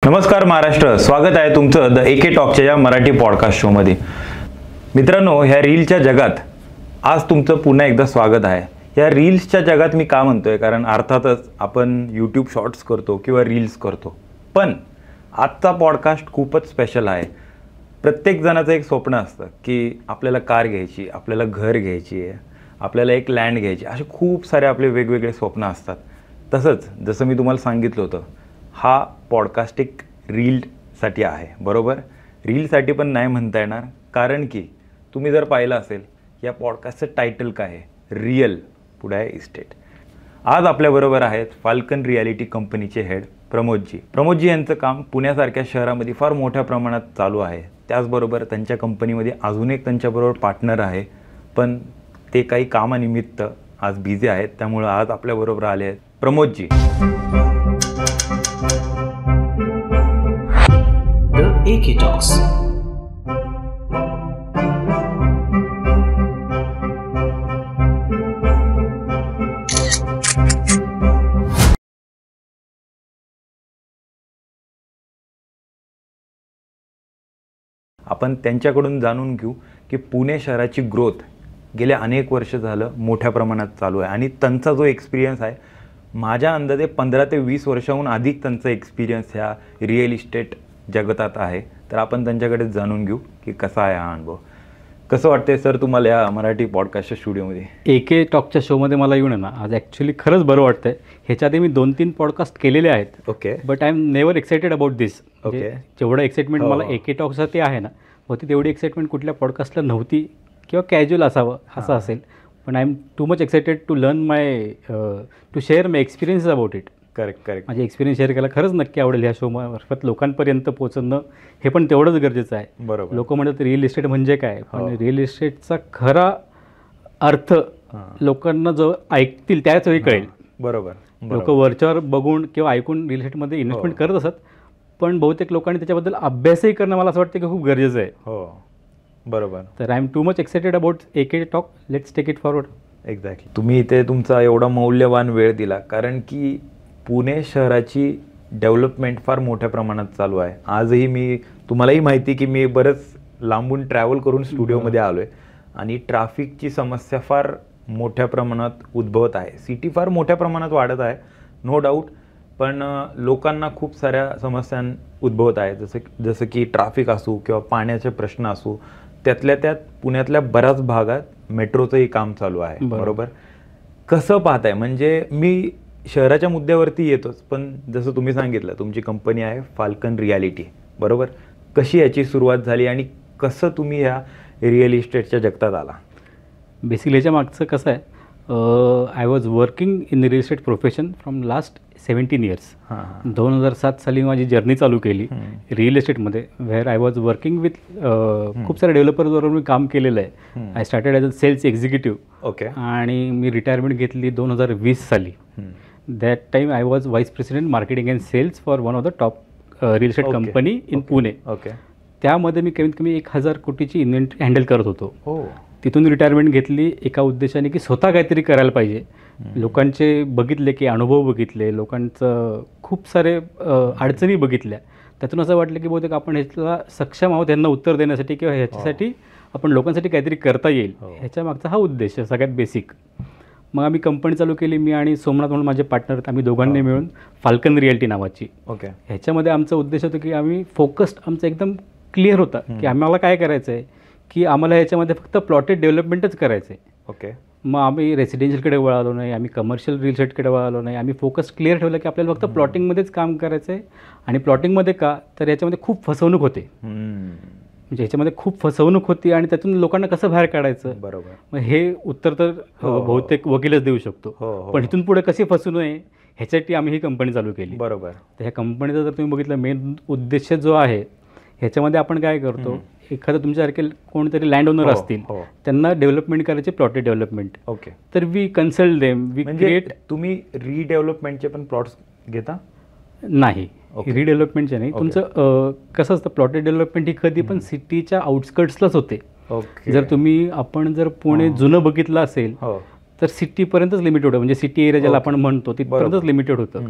नमस्कार महाराष्ट्र, स्वागत आहे तुमचं द एके टॉकच्या या मराठी पॉडकास्ट शोमध्ये. मित्रांनो, ह्या रीलच्या जगात आज तुमचं पुन्हा एकदा स्वागत आहे. या रील्सच्या जगात मी का म्हणतोय, कारण अर्थातच आपण यूट्यूब शॉर्ट्स करतो किंवा रील्स करतो, पण आजचा पॉडकास्ट खूपच स्पेशल आहे. प्रत्येक जणाचं एक स्वप्न असतं की आपल्याला कार घ्यायची, आपल्याला घर घ्यायची आहे, आपल्याला एक लँड घ्यायची, असे खूप सारे आपले वेगवेगळे स्वप्न असतात. तसंच जसं मी तुम्हाला सांगितलं होतं, हा पॉडकास्ट एक रीलसाठी आहे, बरोबर. रीलसाठी पण नाही म्हणता येणार, कारण की तुम्ही जर पाहिलं असेल या पॉडकास्टचं टायटल काय आहे, रिअल पुढे आहे इस्टेट. आज आपल्याबरोबर आहेत फाल्कन रियालिटी कंपनीचे हेड प्रमोदजी यांचं काम पुण्यासारख्या शहरामध्ये फार मोठ्या प्रमाणात चालू आहे. त्याचबरोबर त्यांच्या कंपनीमध्ये अजून एक त्यांच्याबरोबर पार्टनर आहे, पण ते काही कामानिमित्त आज बिझी आहेत, त्यामुळं आज आपल्याबरोबर आले आहेत प्रमोदजी. एके टॉक्स. आपण त्यांच्याकडून जाणून घेऊ की पुणे शहराची ग्रोथ गेल्या अनेक वर्ष झालं मोठ्या प्रमाणात चालू आहे आणि त्यांचा जो एक्सपिरियन्स आहे, माझ्या अंदाजे 15 ते 20 वर्षाहून अधिक त्यांचा एक्सपिरियन्स ह्या रिअल इस्टेट जगतात आहे. तर आपण त्यांच्याकडेच जाणून घेऊ की कसा आहे हा अनुभव. कसं वाटतंय सर तुम्हाला या मराठी पॉडकास्टच्या स्टुडिओमध्ये? एके टॉकच्या शोमध्ये मला येऊन आहे ना, आज ॲक्च्युली खरंच बरं वाटतंय. ह्याच्या आधी मी 2-3 पॉडकास्ट केलेले आहेत. Okay. But I am never excited about this. Okay. जेवढं एक्साइटमेंट मला एके टॉकसाठी आहे ना, होती तेवढी एक्साइटमेंट कुठल्या पॉडकास्टला नव्हती, किंवा कॅज्युअल असावं असं असेल. पण I am too much excited to learn to share my experiences about it. Correct. माझे एक्सपिरियन्स शेअर करायला खरंच नक्की आवडेल. ह्या शो मार्फत लोकांपर्यंत पोहोचणं हे पण तेवढंच गरजेचं आहे. बरोबर. लोक म्हणतात रिअल इस्टेट म्हणजे काय, पण रिअल इस्टेटचा खरा अर्थ लोकांना जो ऐकतील त्याच वेळी कळेल. बरोबर. लोक वरच्यावर बघून किंवा ऐकून रिअल इस्टेटमध्ये इन्व्हेस्टमेंट करत असतात, पण बहुतेक लोकांनी त्याच्याबद्दल अभ्यासही करणं मला असं वाटतं की खूप गरजेचं आहे. हो, बरोबर. तर I am too much excited about AK talk. Let's take it forward. Exactly. तुम्ही इथे तुमचा एवढा मौल्यवान वेळ दिला, कारण की पुणे शहराची डेव्हलपमेंट फार मोठ्या प्रमाणात चालू आहे. आजही तुम्हालाही माहिती की मी बरंच लांबून ट्रॅव्हल करून स्टुडिओमध्ये आलो आहे आणि ट्रॅफिकची समस्या फार मोठ्या प्रमाणात उद्भवत आहे. सिटी फार मोठ्या प्रमाणात वाढत आहे, नो डाऊट, पण लोकांना खूप साऱ्या समस्या उद्भवत आहे, जसं की ट्रॅफिक असू किंवा पाण्याचे प्रश्न असू. त्यातल्या त्यात पुण्यातल्या बऱ्याच भागात मेट्रोचंही काम चालू आहे, बरोबर. कसं पाहताय, म्हणजे मी शहराच्या मुद्द्यावरती येतोच, पण जसं तुम्ही सांगितलं तुमची कंपनी आहे फाल्कन रियालिटी, बरोबर. कशी याची सुरुवात झाली आणि कसं तुम्ही ह्या रिअल इस्टेटच्या जगतात आला? बेसिकली ह्याच्या मागचं कसं आहे, I was working in real estate profession from last 17 years. 2007 साली माझी जर्नी चालू केली रिअल इस्टेटमध्ये, where I was working with खूप साऱ्या डेव्हलपर्सबरोबर मी काम केलेलं आहे. I started as a sales executive. Okay. आणि मी रिटायरमेंट घेतली 2020 साली. That time I was vice president marketing and sales for one of the top real estate company in Pune. Okay. त्यामध्ये मी कमीत कमी 1000 कोटीची इन्व्हेंटरी हँडल करत होतो. हो. तिथून रिटायरमेंट घेतली एका उद्देशाने की स्वतः काहीतरी करायला पाहिजे. लोकांचे बघितले की अनुभव बघितले, लोकांचं खूप सारे अडचणी बघितल्या. त्यातून असं वाटलं की बहुतेक आपण ह्याला सक्षम आहोत यांना उत्तर देण्यासाठी, किंवा ह्याच्यासाठी आपण लोकांसाठी काहीतरी करता येईल, ह्याच्या मागचा हा उद्देश सगळ्यात बेसिक. मग आम्ही कंपनी चालू केली, मी आणि सोमनाथ म्हणून माझे पार्टनर, आम्ही दोघांनी मिळून फाल्कन रियालिटी नावाची. ओके. ह्याच्यामध्ये आमचा उद्देश होता की आम्ही फोकस्ड, आमचा एकदम क्लिअर होता की आम्हाला काय करायचं आहे, की आम्हाला ह्याच्यामध्ये फक्त प्लॉटेड डेव्हलपमेंटच करायचं आहे. ओके. मग आम्ही रेसिडेन्शियलकडे वळालो नाही, आम्ही कमर्शियल रिअल इस्टेटकडे वळालो नाही. आम्ही फोकस क्लिअर ठेवलं की आपल्याला फक्त प्लॉटिंगमध्येच काम करायचं आहे. आणि प्लॉटिंगमध्ये का, तर याच्यामध्ये खूप फसवणूक होते. म्हणजे ह्याच्यामध्ये खूप फसवणूक होती आणि त्यातून लोकांना कसं बाहेर काढायचं, बरोबर. मग हे उत्तर तर बहुतेक वकीलच देऊ शकतो, पण इथून पुढे कशी फसू नये ह्याच्यासाठी आम्ही ही कंपनी चालू केली, बरोबर. तर ह्या कंपनीचा जर तुम्ही बघितलं मेन उद्देश जो आहे, ह्याच्यामध्ये आपण काय करतो, एखादं तुमच्यासारखे कोणतरी लँड ओनर असतील, त्यांना डेव्हलपमेंट करायचे, प्लॉटेड डेव्हलपमेंट. ओके. तर we consult them, we create. तुम्ही रिडेव्हलपमेंटचे पण प्लॉट्स घेता? नाही, रिडेव्हलपमेंटचे नाही. तुमचं कसं असतं, प्लॉटेड डेव्हलपमेंट ही कधी पण सिटीच्या आउटस्कर्ट्सलाच होते. जर तुम्ही आपण जर पुणे जुनं बघितलं असेल तर सिटीपर्यंतच लिमिटेड होतं, म्हणजे सिटी एरिया ज्याला आपण म्हणतो तिथपर्यंतच लिमिटेड होतं.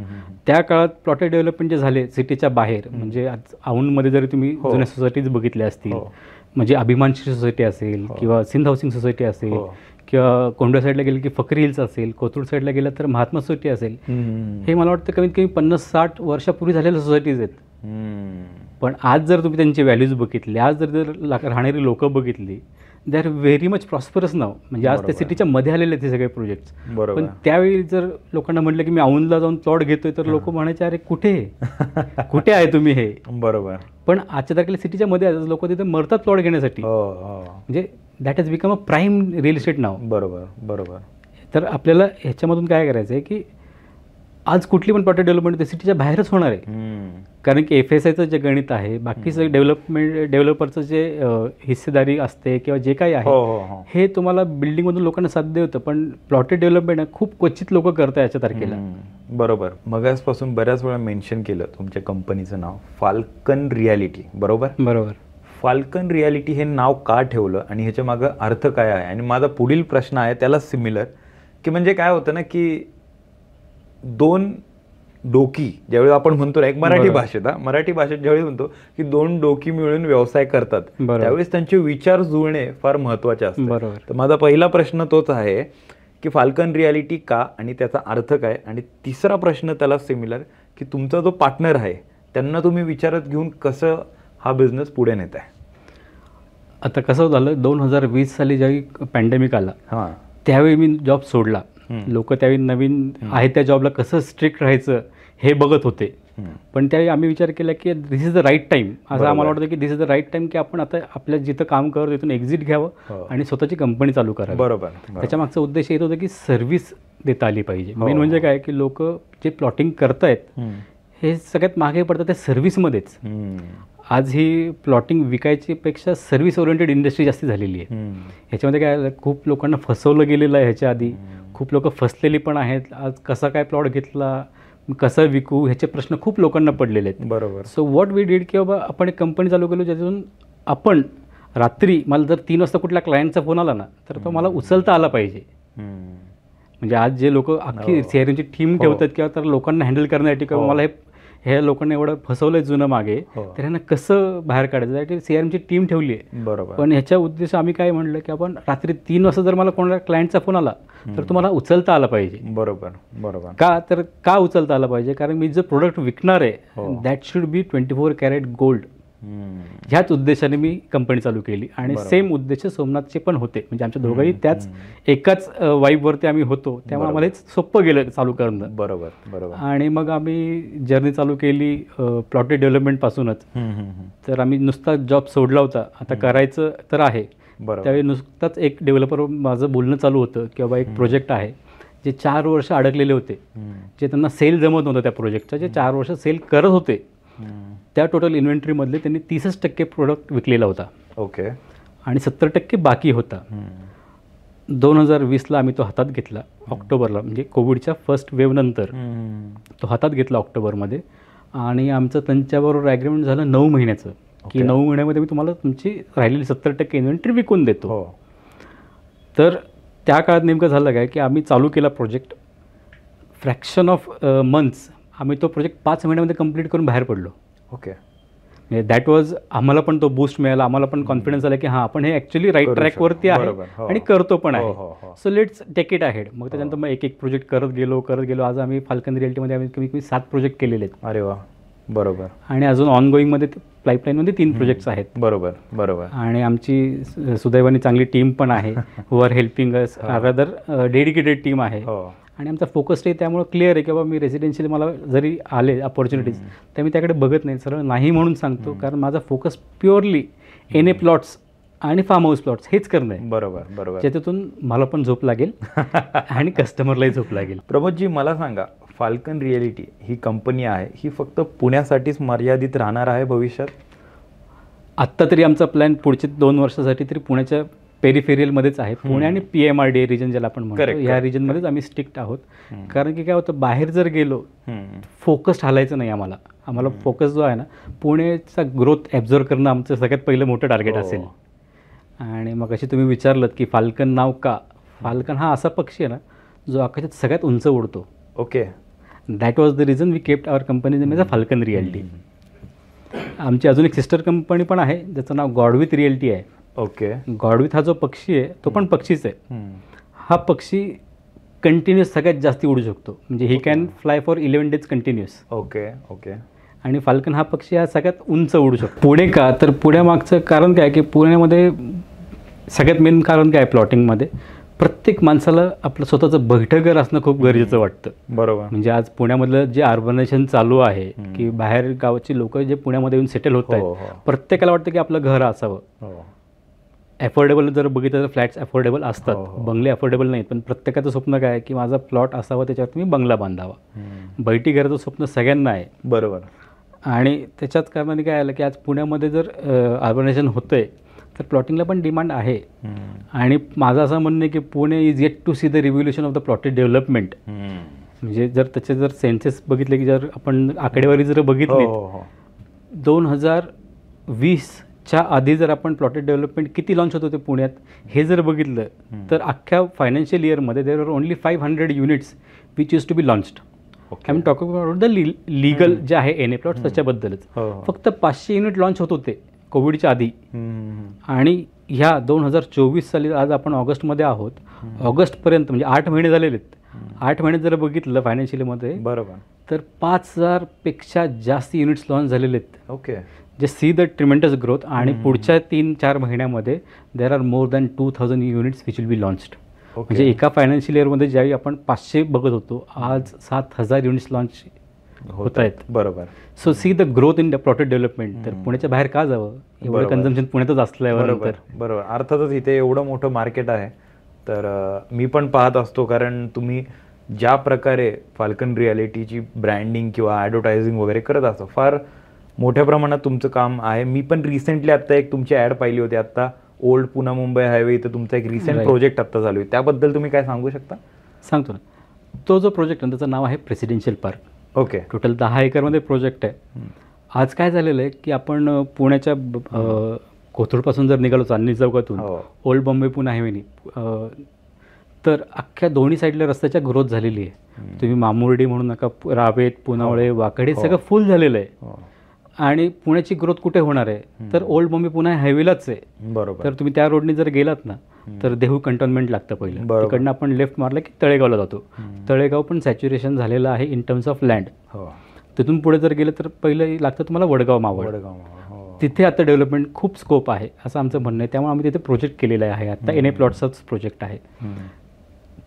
त्या काळात प्लॉटेड डेव्हलपमेंट जे झाले सिटीच्या बाहेर, म्हणजे आज औंधमध्ये जरी तुम्ही जुन्या सोसायटीज बघितल्या असतील, म्हणजे अभिमानश्री सोसायटी असेल किंवा सिंध हाऊसिंग सोसायटी असेल किंवा कोंढव्या साईडला गेलं की फकरी हिल्स असेल, कोथरूड साईडला गेलं तर महात्मा सोसायटी असेल. हे मला वाटतं कमीत कमी 50-60 वर्षापूर्वी झालेल्या सोसायटीज आहेत. पण आज जर तुम्ही त्यांची व्हॅल्यूज बघितली, आज जर राहणारी लोकं बघितली, they are very much prosperous now. म्हणजे आज ते सिटीच्या मध्ये आलेले आहेत हे सगळे प्रोजेक्ट्स. पण त्यावेळी जर लोकांना म्हटलं की मी औंधला जाऊन प्लॉट घेतोय, तर लोक म्हणायचे अरे कुठे कुठे आहे तुम्ही हे. बरोबर. पण आजच्या तारखेला सिटीच्या मध्ये लोक तिथे मरतात प्लॉट घेण्यासाठी. म्हणजे that has become a prime real estate now. बरोबर बरोबर. तर आपल्याला ह्याच्यामधून काय करायचं आहे की आज कुठली पण प्लॉटेड डेव्हलपमेंट ते सिटीच्या बाहेरच होणार आहे. कारण की FSIचं जे गणित आहे, बाकीचं डेव्हलपरचं जे हिस्सेदारी असते किंवा जे काही आहे, हे तुम्हाला बिल्डिंगमधून लोकांना साध्य होतं. पण प्लॉटेड डेव्हलपमेंट खूप क्वचित लोक करतात याच्या तारखेला. बरोबर. मगासपासून बऱ्याच वेळा मेन्शन केलं तुमच्या कंपनीचं नाव फाल्कन रियालिटी. बरोबर बरोबर. फाल्कन रियालिटी हे नाव का ठेवलं आणि ह्याच्या मागं अर्थ काय आहे? आणि माझा पुढील प्रश्न आहे त्याला सिमिलर, की म्हणजे काय होतं ना की दोन डोकी ज्यावेळी आपण म्हणतो ना, एक मराठी भाषेत ज्यावेळी म्हणतो की दोन डोकी मिळून व्यवसाय करतात, त्यावेळेस त्यांचे विचार जुळणे फार महत्वाचे असते. तर माझा पहिला प्रश्न तोच आहे की फाल्कन रियालिटी का आणि त्याचा अर्थ काय? आणि तिसरा प्रश्न त्याला सिमिलर की तुमचा जो पार्टनर आहे त्यांना तुम्ही विचारात घेऊन कसं हा बिझनेस पुढे नेत आहे? आता कसं झालं, 2020 साली ज्यावेळी पॅन्डेमिक आला, त्यावेळी मी जॉब सोडला. लोक त्यावेळी नवीन आहे त्या जॉबला कसं स्ट्रिक्ट राहायचं हे बघत होते. पण त्यावेळी आम्ही विचार केला की दिस इज द राईट टाईम. असं आम्हाला वाटतं की दिस इज द राईट टाईम की आपण आता आपल्या जिथं काम करतो तिथून एक्झिट घ्यावं आणि स्वतःची कंपनी चालू करावी. बरोबर. त्याच्या मागचा उद्देश येत होता की सर्व्हिस देता आली पाहिजे. मेन म्हणजे काय की लोक जे प्लॉटिंग करतायत हे सगळ्यात मागे पडतात त्या सर्व्हिसमध्येच. आज ही प्लॉटिंग विकायची पेक्षा सर्व्हिस ओरिएंटेड इंडस्ट्री जास्त झालेली आहे. ह्याच्यामध्ये काय खूप लोकांना फसवलं गेलेलं आहे. ह्याच्या आधी खूप लोक फसलेली पण आहेत. आज कसा काय प्लॉट घेतला, कसं विकू, ह्याचे प्रश्न खूप लोकांना पडलेले आहेत. बरोबर. सो व्हॉट वी डीड की बाबा आपण एक कंपनी चालू केलो ज्याच्यातून आपण रात्री मला जर 3 वाजता कुठल्या क्लायंटचा फोन आला ना, तर तो मला उचलता आला पाहिजे. म्हणजे आज जे लोक अख्खी CRMची टीम ठेवतात किंवा तर लोकांना हँडल करण्यासाठी किंवा मला हे लोकांना एवढं फसवलंय जुनं मागे, तर ह्यांना कसं बाहेर काढायचं यासाठी CRMची टीम ठेवली आहे. बरोबर. पण ह्याच्या उद्देश आम्ही काय म्हणलं की आपण रात्री 3 वाजता जर मला कोणाला क्लायंटचा फोन आला तर तुम्हाला उचलता आला पाहिजे. बरोबर बरोबर. का उचलता आला पाहिजे? कारण मी जो प्रोडक्ट विकणार आहे that should be 24 carat gold. ह्याच उद्देशाने मी कंपनी चालू केली. आणि सेम उद्देश सोमनाथचे पण होते. म्हणजे आमच्या दोघंही त्याच एकाच वाईबवरती आम्ही होतो, त्यामुळे आम्हाला सोपं गेलं चालू करणं. बरोबर बरोबर. आणि मग आम्ही जर्नी चालू केली प्लॉटेड डेव्हलपमेंटपासूनच. तर आम्ही नुसता जॉब सोडला होता, आता करायचं तर आहे. त्यावेळी नुसताच एक डेव्हलपर माझं बोलणं चालू होतं की बाबा एक प्रोजेक्ट आहे जे 4 वर्ष अडकलेले होते, जे त्यांना सेल जमत नव्हतं त्या प्रोजेक्टचा, जे 4 वर्ष सेल करत होते. त्या टोटल इन्व्हेंटरीमधले त्यांनी 30% प्रोडक्ट विकलेला होता. ओके. आणि 70% बाकी होता. 2020ला आम्ही तो हातात घेतला ऑक्टोबरला, म्हणजे कोविडच्या फर्स्ट वेव्ह नंतर तो हातात घेतला ऑक्टोबरमध्ये. आणि आमचं त्यांच्याबरोबर ॲग्रीमेंट झालं 9 महिन्याचं की 9 महिन्यामध्ये मी तुम्हाला तुमची राहिलेली 70% इन्व्हेंटरी विकून देतो. तर त्या काळात नेमकं झालं काय की आम्ही चालू केला प्रोजेक्ट. फ्रॅक्शन ऑफ मंथ्स आम्ही तो प्रोजेक्ट 5 महिन्यामध्ये कंप्लीट करून बाहेर पडलो. ओके. म्हणजे दॅट वॉज आम्हाला पण तो बूस्ट मिळाला, आम्हाला पण कॉन्फिडन्स आला की हां आपण हे ॲक्च्युली राईट ट्रॅकवरती आहे आणि करतो पण आहे. So let's take it ahead. मग त्याच्यानंतर मग एक प्रोजेक्ट करत गेलो. आज आम्ही फाल्कन रियालिटीमध्ये आम्ही कमीत कमी 7 प्रोजेक्ट केलेले आहेत. अरे वा. बरोबर. आणि अजून ऑनगोईंगमध्ये पाईपलाईनमध्ये 3 प्रोजेक्ट्स आहेत. बरोबर बरोबर. आणि आमची सुदैवाने चांगली टीम पण आहे who are helping us. Rather dedicated team आहे. आणि आमचा फोकस आहे त्यामुळे क्लिअर आहे की बाबा मी रेसिडेन्शियल मला जरी आले अपॉर्च्युनिटीज तर मी त्याकडे बघत नाही, सरळ नाही म्हणून सांगतो. कारण माझा फोकस प्युअरली NA प्लॉट्स आणि फार्म हाऊस प्लॉट्स हेच करणं आहे. बरोबर बरोबर. ज्याच्यातून मला पण झोप लागेल आणि कस्टमरलाही झोप लागेल. प्रमोदजी मला सांगा, फाल्कन रियालिटी ही कंपनी आहे, ही फक्त पुण्यासाठीच मर्यादित राहणार आहे भविष्यात? आत्ता तरी आमचा प्लॅन पुढच्या 2 वर्षासाठी तरी पुण्याच्या पेरिफेरियलमध्येच आहे. पुणे आणि PMRD रिजन ज्याला आपण म्हणतो ह्या रिजनमध्येच आम्ही स्ट्रिक्ट आहोत. कारण की काय होतं, बाहेर जर गेलो फोकस हालायचं नाही. आम्हाला फोकस जो आहे ना, पुणेचा ग्रोथ ॲब्झॉर्व करणं आमचं सगळ्यात पहिलं मोठं टार्गेट असेल. आणि मग अशी तुम्ही विचारलं की फाल्कन नाव का, फाल्कन हा असा पक्षी आहे ना जो आकाशात सगळ्यात उंच उडतो. Okay. That was the reason we kept our company name as a Falcon Realty. आमची अजून एक सिस्टर कंपनी पण आहे ज्याचं नाव गॉडविथ रिअल्टी आहे. ओके. गॉडविथ हा जो पक्षी आहे तो पण पक्षीच आहे. हा पक्षी कंटिन्युअस सगळ्यात जास्ती उडू शकतो, म्हणजे he can fly for 11 days continuous. Okay. Okay. आणि फाल्कन हा पक्षी हा सगळ्यात उंच उडू शकतो. पुणे का, तर पुण्यामागचं कारण काय की पुण्यामध्ये सगळ्यात मेन कारण काय आहे प्लॉटिंगमध्ये, प्रत्येक माणसाला आपलं स्वतःचं बैठं घर असणं खूप गरजेचं वाटतं. बरोबर. म्हणजे आज पुण्यामधलं जे अर्बनायझेशन चालू आहे की बाहेर गावाची लोक जे पुण्यामध्ये येऊन सेटल होत आहेत, प्रत्येकाला वाटतं की आपलं घर असावं. अफोर्डेबल जर बघितलं तर फ्लॅट्स अफोर्डेबल असतात, बंगले अफोर्डेबल नाहीत, पण प्रत्येकाचं स्वप्न काय आहे की माझा प्लॉट असावा, त्याच्यावर तुम्ही बंगला बांधावा. बैठी घराचं स्वप्न सगळ्यांना आहे. बरोबर. आणि त्याच्याच कारणाने काय आलं की आज पुण्यामध्ये जर अर्बनायझेशन होतं आहे तर प्लॉटिंगला पण डिमांड आहे. आणि माझं असं म्हणणं आहे की Pune is yet to see the revolution of the plotted development. म्हणजे जर त्याचे जर सेन्सेस बघितले की जर आपण आकडेवारी जर बघितली 2020च्या आधी जर आपण प्लॉटेड डेव्हलपमेंट किती लॉन्च होत होते पुण्यात हे जर बघितलं तर अख्ख्या फायनान्शियल इयरमध्ये there are only 500 units which is to be launched. I am talking about the legal जे आहे एन ए प्लॉट्स त्याच्याबद्दलच. फक्त 500 युनिट लॉन्च होत होते कोविडच्या आधी. आणि ह्या 2024 साली आज आपण ऑगस्टमध्ये आहोत, ऑगस्टपर्यंत म्हणजे 8 महिने झालेले आहेत. 8 महिने जर बघितलं फायनान्शियलीमध्ये बरोबर तर 5000पेक्षा जास्त युनिट्स लॉन्च झालेले आहेत. ओके. जे सी द ट्रिमेंडस ग्रोथ. आणि पुढच्या 3-4 महिन्यामध्ये there are more than 2000 units which will be launched. म्हणजे एका फायनान्शियल इयरमध्ये ज्यावेळी आपण 500 बघत होतो, आज 7000 युनिट्स लॉन्च होत आहेत. बरोबर. So see the growth in the plotted development. तर पुण्याच्या बाहेर का जावं, एवढं कन्झम्पशन पुण्यातच असल्यावर. बरोबर. अर्थातच इथे एवढं मोठं मार्केट आहे. तर मी पण पाहत असतो, कारण तुम्ही ज्या प्रकारे फाल्कन रिॲलिटीची ब्रँडिंग किंवा ॲडव्हर्टायझिंग वगैरे करत असतो, फार मोठ्या प्रमाणात तुमचं काम आहे. मी पण रिसेंटली आत्ता एक तुमची ॲड पाहिली होती, आत्ता ओल्ड पुणे मुंबई हायवे इथं तुमचा एक रिसेंट प्रोजेक्ट आत्ता चालू आहे, त्याबद्दल तुम्ही काय सांगू शकता? सांगतो ना. तो जो प्रोजेक्ट आहे त्याचं नाव आहे प्रेसिडेन्शियल पार्क. ओके. टोटल 10 एकरमध्ये प्रोजेक्ट आहे. आज काय झालेलं आहे की आपण पुण्याच्या कोथरूडपासून जर निघालो चांदणी चौकातून ओल्ड बॉम्बे पुणे हायवेनी, तर अख्ख्या दोन्ही साईडला रस्त्याच्या ग्रोथ झालेली आहे. तुम्ही मामुर्डी म्हणू नका, रावेत, पुनावळे, वाकडे सगळं फुल झालेलं आहे. आणि पुण्याची ग्रोथ कुठे होणार आहे तर ओल्ड बॉम्बे पुणे हायवेलाच आहे. बरोबर. तर तुम्ही त्या रोडने जर गेलात ना तर देहू कंटोनमेंट लागतं पहिलं. तिकडनं आपण लेफ्ट मारलं की तळेगावला जातो. तळेगाव पण सॅच्युरेशन झालेलं आहे इन टर्म्स ऑफ लँड. तिथून पुढे जर गेलं तर पहिलं लागतं तुम्हाला वडगाव मावळ. तिथे आता डेव्हलपमेंट खूप स्कोप आहे असं आमचं म्हणणं आहे. त्यामुळे आम्ही तिथे प्रोजेक्ट केलेला आहे. आता एन ए प्लॉट्सचाच प्रोजेक्ट आहे.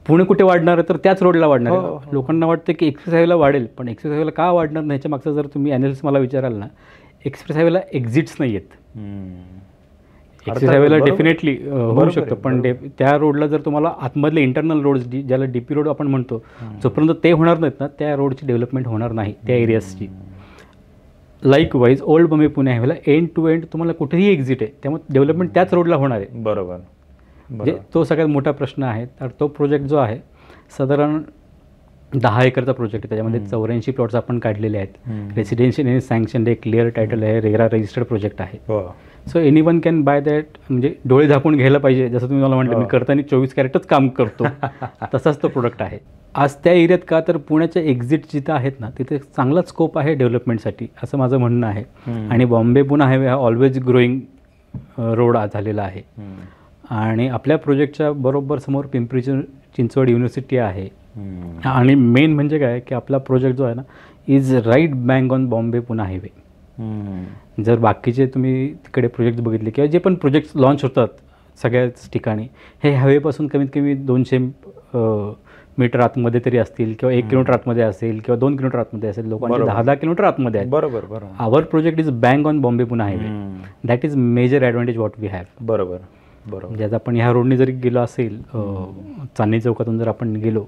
पुणे कुठे वाढणार आहे तर त्याच रोडला वाढणार आहे. लोकांना वाटतं की एक्सप्रेस हायवेला वाढेल, पण एक्सप्रेस हायवेला का वाढणार नाही ह्याच्या मागचं जर तुम्ही ॲनालिसिस मला विचाराल ना, एक्सप्रेस हायवेला एक्झिट्स नाही आहेत. एक्सप्रेस हायवेला डेफिनेटली होऊ शकतं, पण त्या रोडला जर तुम्हाला आतमधले इंटरनल रोड्स ज्याला डीपी रोड आपण म्हणतो, जोपर्यंत ते होणार नाहीत ना त्या रोडची डेव्हलपमेंट होणार नाही त्या एरियाजची. लाईकवाईज ओल्ड बॉम्बे पुणे हायवेला एंड टू एंड तुम्हाला कुठेही एक्झिट आहे, त्यामुळे डेव्हलपमेंट त्याच रोडला होणार आहे. बरोबर. म्हणजे तो सगळ्यात मोठा प्रश्न आहे. तर तो प्रोजेक्ट जो आहे साधारण 10 एकरचा प्रोजेक्ट आहे. त्याच्यामध्ये 84 प्लॉट्स आपण काढलेले आहेत. रेसिडेन्शियल आणि सँक्शन आहे, क्लिअर टायटल आहे, रेरा रजिस्टर्ड प्रोजेक्ट आहे. So anyone can buy that. म्हणजे डोळे झाकून घ्यायला पाहिजे. जसं तुम्ही मला म्हटलं मी करताना 24 कॅरेटच काम करतो तसाच तो प्रोडक्ट आहे. आज त्या एरियात का तर पुण्याच्या एक्झिट जिथं आहेत ना तिथे चांगला स्कोप आहे डेव्हलपमेंटसाठी असं माझं म्हणणं आहे. आणि बॉम्बे पुणे हायवे हा ऑलवेज ग्रोईंग रोड झालेला आहे. आणि आपल्या प्रोजेक्टच्या बरोबर समोर पिंपरी चिंचवड युनिव्हर्सिटी आहे. आणि मेन म्हणजे काय की आपला प्रोजेक्ट जो आहे ना is right bang on Bombay Pune highway. जर बाकीचे तुम्ही तिकडे प्रोजेक्ट बघितले किंवा जे पण प्रोजेक्ट्स लॉन्च होतात सगळ्याच ठिकाणी, हे हायवेपासून कमीत कमी 200 मीटर आतमध्ये तरी असतील किंवा 1 किलोमीटर आतमध्ये असेल किंवा 2 किलोमीटर आतमध्ये असेल. लोकांचे 10-10 किलोमीटर आतमध्ये आहे. बरोबर. Our project is bang on Bombay Pune highway. That is major advantage what we have. बरोबर. म्हणजे आता आपण ह्या रोडने जरी गेलो असेल, चांदणी चौकातून जर आपण गेलो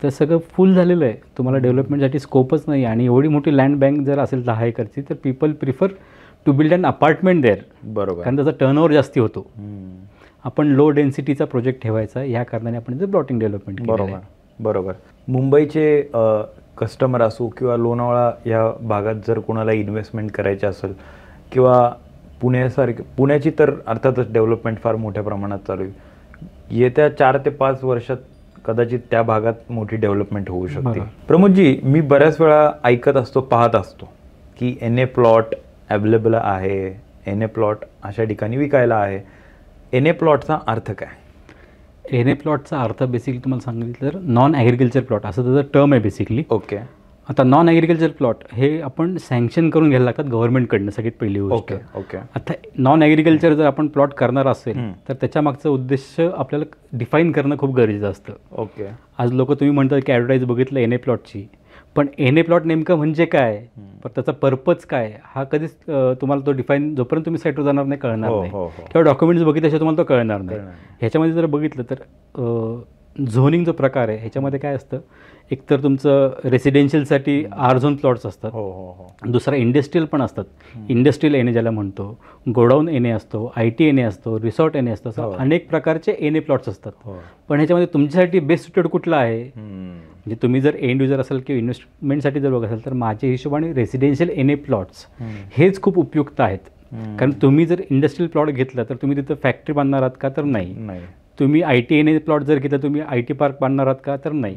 तर सगळं फुल झालेलं आहे. तुम्हाला डेव्हलपमेंटसाठी स्कोपच नाही. आणि एवढी मोठी लँड बँक जर असेल 10 एकरची तर people prefer to build an apartment there. बरोबर. कारण त्याचा टर्नओव्हर जास्ती होतो. आपण लो डेन्सिटीचा प्रोजेक्ट ठेवायचा ह्या कारणाने आपण जर प्लॉटिंग डेव्हलपमेंट. बरोबर. मुंबईचे कस्टमर असो किंवा लोणावळा या भागात जर कोणाला इन्व्हेस्टमेंट करायची असेल किंवा पुण्याची तर अर्थातच डेव्हलपमेंट फार मोठ्या प्रमाणात चालू आहे. येत्या 4 ते 5 वर्षात कदाचित त्या भागात मोठी डेव्हलपमेंट होऊ शकते. बरोबर. प्रमोदजी, मी बऱ्याच वेळा ऐकत असतो, पाहत असतो की NA प्लॉट अवेलेबल आहे, NA प्लॉट अशा ठिकाणी विकायला आहे. NA प्लॉटचा अर्थ काय? NA प्लॉटचा अर्थ बेसिकली तुम्हाला सांगितलं तर नॉन ॲग्रिकल्चर प्लॉट असं त्याचं टर्म आहे बेसिकली. ओके आता नॉन ॲग्रिकल्चर प्लॉट हे आपण सँक्शन करून घ्यायला लागतात गव्हर्नमेंटकडनं, सगळ्यात पहिली गोष्ट. ओके ओके आता नॉन ॲग्रिकल्चर जर आपण प्लॉट करणार असेल तर त्याच्या मागचं उद्देश आपल्याला डिफाईन करणं खूप गरजेचं असतं. ओके. आज लोक तुम्ही म्हणतात की ॲडव्हर्टाईज बघितलं NA प्लॉटची, पण NA प्लॉट नेमकं म्हणजे काय, पण त्याचा पर्पज काय, हा कधीच तुम्हाला तो डिफाईन जोपर्यंत तुम्ही साईटवर जाणार नाही कळणार नाही, किंवा डॉक्युमेंट्स बघितल्याशिवाय तुम्हाला तो कळणार नाही. ह्याच्यामध्ये जर बघितलं तर झोनिंग जो प्रकार आहे ह्याच्यामध्ये काय असतं, एकतर तुमचं रेसिडेन्शियलसाठी R-झोन प्लॉट्स असतात, दुसरा इंडस्ट्रियल पण असतात. इंडस्ट्रियल NA ज्याला म्हणतो, गोडाऊन NA असतो, IT NA असतो, रिसॉर्ट NA असतो, असं अनेक प्रकारचे NA प्लॉट्स असतात. पण ह्याच्यामध्ये तुमच्यासाठी बेस्ट सुटेड कुठला आहे, म्हणजे तुम्ही जर एंड युजर असाल किंवा इन्व्हेस्टमेंटसाठी जर बघत असाल तर माझ्या हिशोबाने रेसिडेन्शियल NA प्लॉट्स हेच खूप उपयुक्त आहेत. कारण तुम्ही जर इंडस्ट्रियल प्लॉट घेतला तर तुम्ही तिथं फॅक्टरी बांधणार आहात का, तर नाही. तुम्ही IT NA प्लॉट जर घेतला तुम्ही IT पार्क बांधणार आहात का, तर नाही.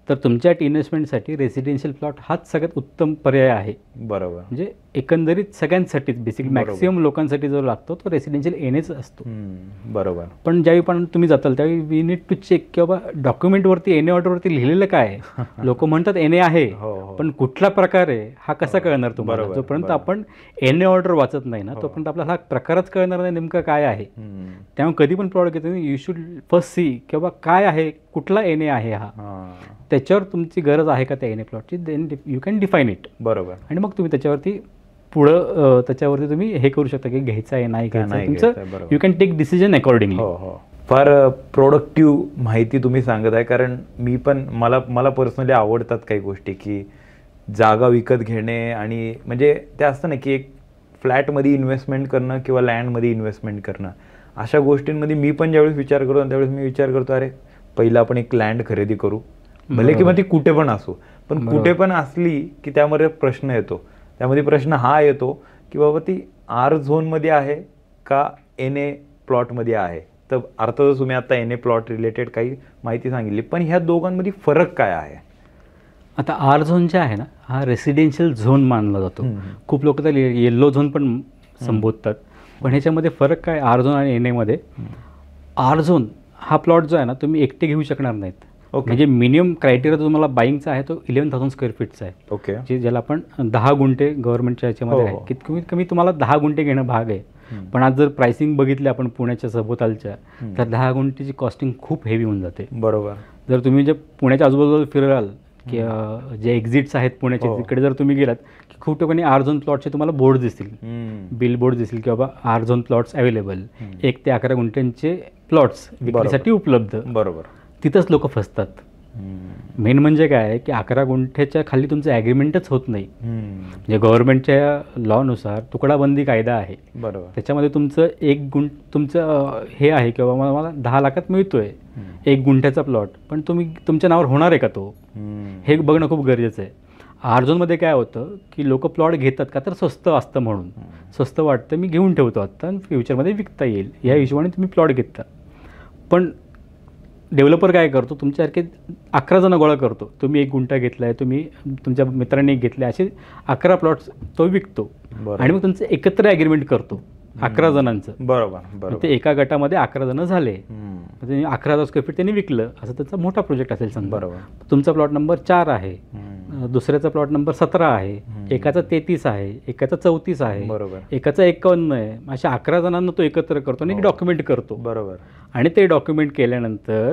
तर तुमच्या इन्व्हेस्टमेंटसाठी रेसिडेन्शियल प्लॉट हाच सगळ्यात उत्तम पर्याय आहे. बरोबर. म्हणजे एकंदरीत सगळ्यांसाठीच बेसिक मॅक्सिमम लोकांसाठी जो लागतो तो रेसिडेन्शियल NAच असतो. बरोबर. पण ज्यावेळी पण तुम्ही जाताल त्यावेळी वी नीड टू चेक की बाबा डॉक्युमेंटवरती NA ऑर्डरवरती लिहिलेलं काय. लोक म्हणतात NA आहे, पण कुठला प्रकार आहे हा कसा कळणार तुम्हाला. जोपर्यंत आपण NA ऑर्डर वाचत नाही ना तोपर्यंत आपल्याला हा प्रकारच कळणार नाही नेमका काय आहे. त्यामुळे कधी पण प्रॉडक्ट घेतो यू शुड फर्स्ट सी की बाबा काय आहे, कुठला NA आहे हा, त्याच्यावर तुमची गरज आहे का त्या NA प्लॉटची, then you can define it. बरोबर. आणि मग तुम्ही त्याच्यावरती पुढं त्याच्यावरती तुम्ही हे करू शकता की घ्यायचं आहे नाही घ्यायचं, तुमचं you can take decision accordingly. फार प्रोडक्टिव्ह माहिती तुम्ही सांगत आहे. कारण मी पण मला पर्सनली आवडतात काही गोष्टी, की जागा विकत घेणे आणि म्हणजे ते असतं ना की एक फ्लॅटमध्ये इन्व्हेस्टमेंट करणं किंवा लँडमध्ये इन्व्हेस्टमेंट करणं, अशा गोष्टींमध्ये मी पण ज्यावेळेस विचार करतो त्यावेळेस मी विचार करतो अरे पहिलं आपण एक लँड खरेदी करू, भले किंवा ती कुठे पण असो, पण कुठे पण असली की त्यामध्ये प्रश्न येतो. त्यामध्ये प्रश्न हा येतो की बाबा ती R-झोनमध्ये आहे का NA प्लॉटमध्ये आहे. तर अर्थातच तुम्ही आता NA प्लॉट रिलेटेड काही माहिती सांगितली, पण ह्या दोघांमध्ये फरक काय आहे? आता R-झोन जे आहे ना हा रेसिडेन्शियल झोन मानला जातो. खूप लोक त्याला येल्लो झोन पण संबोधतात, पण ह्याच्यामध्ये फरक काय R-झोन आणि NA मध्ये. R-झोन हा प्लॉट जो आहे ना तुम्ही एकटे घेऊ शकणार नाहीत. म्हणजे मिनिमम क्रायटेरिया तुम्हाला बाईंगचा आहे तो 11,000 स्क्वेअर फीटचा आहे. ओके. जे ज्याला आपण 10 गुंठे गव्हर्नमेंटच्या ह्याच्यामध्ये आहे की कमीत कमी तुम्हाला 10 गुंठे घेणं भाग आहे. पण आज जर प्राइसिंग बघितली आपण पुण्याच्या सभोवतालच्या तर 10 गुंठेची कॉस्टिंग खूप हेवी होऊन जाते. बरोबर. जर तुम्ही जे पुण्याच्या आजूबाजूला फिराल की जे एक्झिट्स आहेत पुण्याचे तिकडे जर तुम्ही गेलात की खूप ठिकाणी R-झोन प्लॉटचे तुम्हाला बोर्ड दिसतील, बिल बोर्ड दिसतील की बाबा R-झोन प्लॉट्स अवेलेबल, 1 ते 11 गुंठ्यांचे प्लॉट्स विक्रीसाठी उपलब्ध. बरोबर. तिथंच लोक फसतात. मेन म्हणजे काय आहे की 11 गुंठ्याच्या खाली तुमचं ॲग्रीमेंटच होत नाही. म्हणजे गव्हर्नमेंटच्या लॉनुसार तुकडाबंदी कायदा आहे. बरोबर. त्याच्यामध्ये तुमचं तुमचं हे आहे की बाबा मला 10 लाखात मिळतोय 1 गुंठ्याचा प्लॉट, पण तुम्ही तुमच्या नावावर होणार आहे का तो, हे बघणं खूप गरजेचं आहे. R-झोनमध्ये काय होतं की लोक प्लॉट घेतात का तर स्वस्त असतं म्हणून, स्वस्त वाटतं मी घेऊन ठेवतो आत्ता आणि फ्युचरमध्ये विकता येईल या हिशोबाने तुम्ही प्लॉट घेता. पण डेव्हलपर काय करतो, तुमच्यासारखे 11 जण गोळा करतो. तुम्ही 1 गुंठा घेतला आहे, तुम्ही तुमच्या मित्रांनी एक घेतले, असे 11 प्लॉट्स तो विकतो आणि मग तुमचं एकत्र ॲग्रीमेंट करतो 11 जणांचं. बरोबर. ते एका गटामध्ये 11 जण झाले, 11,000 स्क्वेअर फीट त्यांनी विकलं, असं त्याचा मोठा प्रोजेक्ट असेल समजा. बरोबर. तुमचा प्लॉट नंबर 4 आहे, दुसऱ्याचा प्लॉट नंबर 17 आहे, एकाचा 33 आहे, एकाचा 34 आहे, बरोबर, एकाचा 51 आहे. अशा 11 जणांना तो एकत्र करतो आणि एक डॉक्युमेंट करतो. बरोबर. आणि ते डॉक्युमेंट केल्यानंतर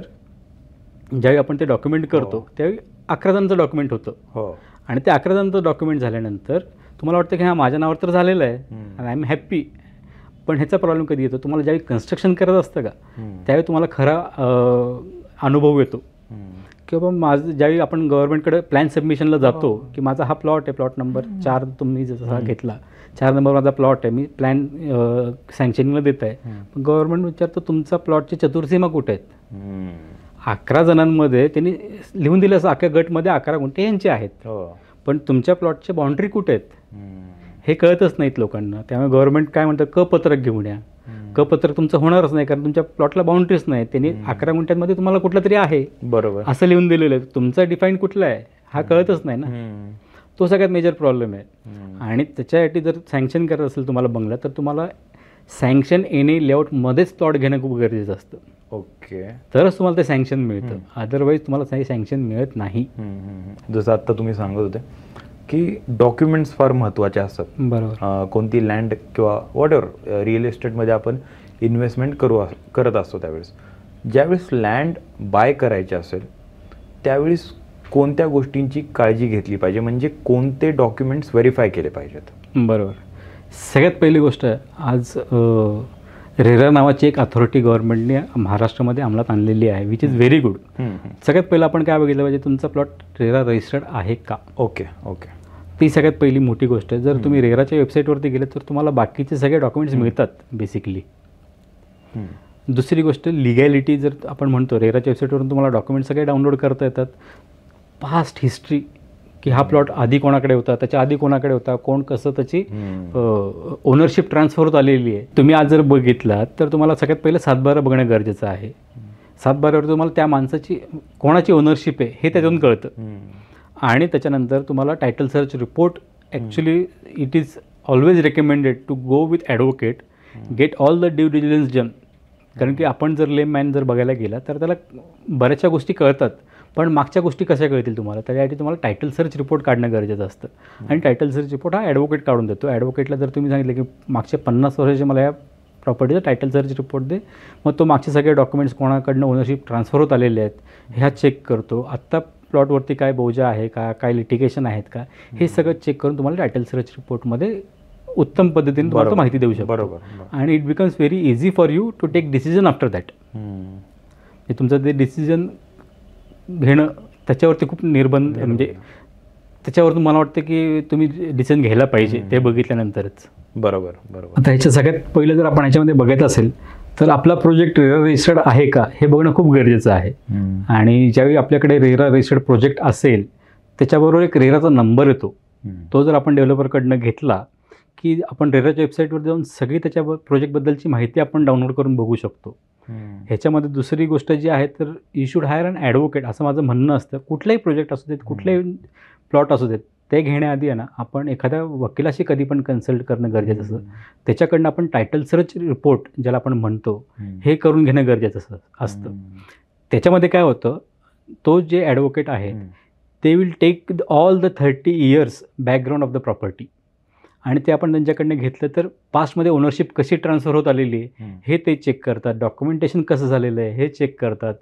ज्यावेळी आपण ते डॉक्युमेंट करतो त्यावेळी 11 जणांचं डॉक्युमेंट होतं. आणि ते 11 जणांचं डॉक्युमेंट झाल्यानंतर तुम्हाला वाटतं की हा माझ्या नावावर तर झालेलं आहे आणि आय एम हॅप्पी. पण ह्याचा प्रॉब्लेम कधी येतो, तुम्हाला ज्यावेळी कन्स्ट्रक्शन करत असतं का त्यावेळी तुम्हाला खरा अनुभव येतो की बाबा माझं ज्यावेळी आपण गव्हर्नमेंटकडे प्लॅन सबमिशनला जातो की माझा हा प्लॉट आहे, प्लॉट नंबर 4 तुम्ही जसा घेतला, 4 नंबर माझा प्लॉट आहे, मी प्लॅन सँक्शनिंगला देत आहे. पण गव्हर्नमेंट विचारतं तुमचा प्लॉटची चतुर्सीमा कुठे आहेत. 11 जणांमध्ये त्यांनी लिहून दिलं असं अख्ख्या गटमध्ये 11 गुंठे यांचे आहेत, पण तुमच्या प्लॉटच्या बाउंड्री कुठे आहेत हे कळतच नाहीत लोकांना. त्यामुळे गव्हर्नमेंट काय म्हणतं, क पत्रक घेऊन या. हक्कपत्र तुमचं होणारच नाही, कारण तुमच्या प्लॉटला बाउंड्रीज नाही. त्यांनी 11 गुंठ्यांमध्ये तुम्हाला कुठलं तरी आहे बरोबर असं लिहून दिलेलं आहे, तुमचा डिफाईन कुठला आहे हा कळतच नाही ना. तो सगळ्यात मेजर प्रॉब्लेम आहे. आणि त्याच्यासाठी जर सँक्शन करत असेल तुम्हाला बंगला, तर तुम्हाला सँक्शन एनी लेआउटमध्येच प्लॉट घेणं खूप गरजेचं असतं. ओके. तरच तुम्हाला ते सँक्शन मिळतं, अदरवाईज तुम्हाला काही सँक्शन मिळत नाही. जसं आत्ता तुम्ही सांगत होते की डॉक्युमेंट्स फार महत्त्वाचे असतात. बरोबर. कोणती लँड किंवा वॉटएव्हर रिअल एस्टेटमध्ये आपण इन्व्हेस्टमेंट करत असतो त्यावेळेस, ज्यावेळेस लँड बाय करायची असेल त्यावेळेस कोणत्या गोष्टींची काळजी घेतली पाहिजे, म्हणजे कोणते डॉक्युमेंट्स व्हेरीफाय केले पाहिजेत? बरोबर. सगळ्यात पहिली गोष्ट, आज रेरा नावाची एक अथॉरिटी गव्हर्नमेंटने महाराष्ट्रामध्ये अंमलात आणलेली आहे, विच इज व्हेरी गुड. सगळ्यात पहिलं आपण काय बघितलं पाहिजे, तुमचा प्लॉट रेरा रजिस्टर्ड आहे का. Okay okay. ती सगळ्यात पहिली मोठी गोष्ट आहे. जर तुम्ही रेराच्या वेबसाईटवरती गेले तर तुम्हाला बाकीचे सगळे डॉक्युमेंट्स मिळतात बेसिकली. दुसरी गोष्ट, लिगॅलिटी. जर आपण म्हणतो रेराच्या वेबसाईटवरून तुम्हाला डॉक्युमेंट्स सगळे डाउनलोड करता येतात. पास्ट हिस्ट्री, की हा प्लॉट आधी कोणाकडे होता, त्याच्या आधी कोणाकडे होता, कोण कसं त्याची ओनरशिप ट्रान्सफर होत आलेली आहे. तुम्ही आज जर बघितलात तर तुम्हाला सगळ्यात पहिलं 7/12 बघणं गरजेचं आहे. 7/12वर तुम्हाला त्या माणसाची कोणाची ओनरशिप आहे हे त्यातून कळतं. आणि त्याच्यानंतर तुम्हाला title search report, actually it is always recommended to go with advocate, get all the due diligence done. कारण की आपण जर लेम मॅन जर बघायला गेला तर त्याला बऱ्याचशा गोष्टी कळतात, पण मागच्या गोष्टी कशा कळतील तुम्हाला, त्यासाठी तुम्हाला टायटल सर्च रिपोर्ट काढणं गरजेचं असतं. आणि टायटल सर्च रिपोर्ट हा ॲडव्होकेट काढून देतो. ॲडव्होकेटला जर तुम्ही सांगितलं की मागच्या 50 वर्षाचे मला या प्रॉपर्टीचा टायटल सर्च रिपोर्ट दे, मग तो मागचे सगळे डॉक्युमेंट्स कोणाकडनं ओनरशिप ट्रान्सफर होत आलेले आहेत ह्या चेक करतो. आत्ता प्लॉटवरती काय बोजा आहे का, काय लिटिगेशन आहेत का, हे सगळं चेक करून तुम्हाला टायटल सर्च रिपोर्टमध्ये उत्तम पद्धतीने तुम्हाला माहिती देऊ शकतो. बरोबर. आणि it becomes very easy for you to take decision after that. तुमचं ते डिसिजन घेणं त्याच्यावरती खूप निर्बंध, म्हणजे त्याच्यावर मला वाटतं की तुम्ही डिसिजन घ्यायला पाहिजे ते बघितल्यानंतरच. बरोबर बरोबर. आता ह्याच्या सगळ्यात पहिलं जर आपण ह्याच्यामध्ये बघत असेल तर आपला प्रोजेक्ट रेरा रजिस्टर्ड आहे का हे बघणं खूप गरजेचं आहे. आणि ज्यावेळी आपल्याकडे रेरा रजिस्टर्ड प्रोजेक्ट असेल त्याच्याबरोबर एक रेराचा नंबर येतो, तो जर आपण डेव्हलपरकडनं घेतला की आपण रेराच्या वेबसाईटवर जाऊन सगळी त्याच्या प्रोजेक्टबद्दलची माहिती आपण डाउनलोड करून बघू शकतो. ह्याच्यामध्ये दुसरी गोष्ट जी आहे तर you should hire an advocate, असं माझं म्हणणं असतं. कुठलाही प्रोजेक्ट असू देत, कुठलाही प्लॉट असू देत, ते घेण्याआधी आहे ना आपण एखाद्या वकिलाशी कधी पण कन्सल्ट करणं गरजेचं असतं. त्याच्याकडनं आपण टायटल सर्च रिपोर्ट ज्याला आपण म्हणतो हे करून घेणं गरजेचं असतं. त्याच्यामध्ये काय होतं, तो जे ॲडव्होकेट आहे ते will take all the 30 years background of the property, आणि ते आपण त्यांच्याकडनं घेतलं तर पास्टमध्ये ओनरशिप कशी ट्रान्सफर होत आलेली आहे हे ते चेक करतात, डॉक्युमेंटेशन कसं झालेलं आहे हे चेक करतात,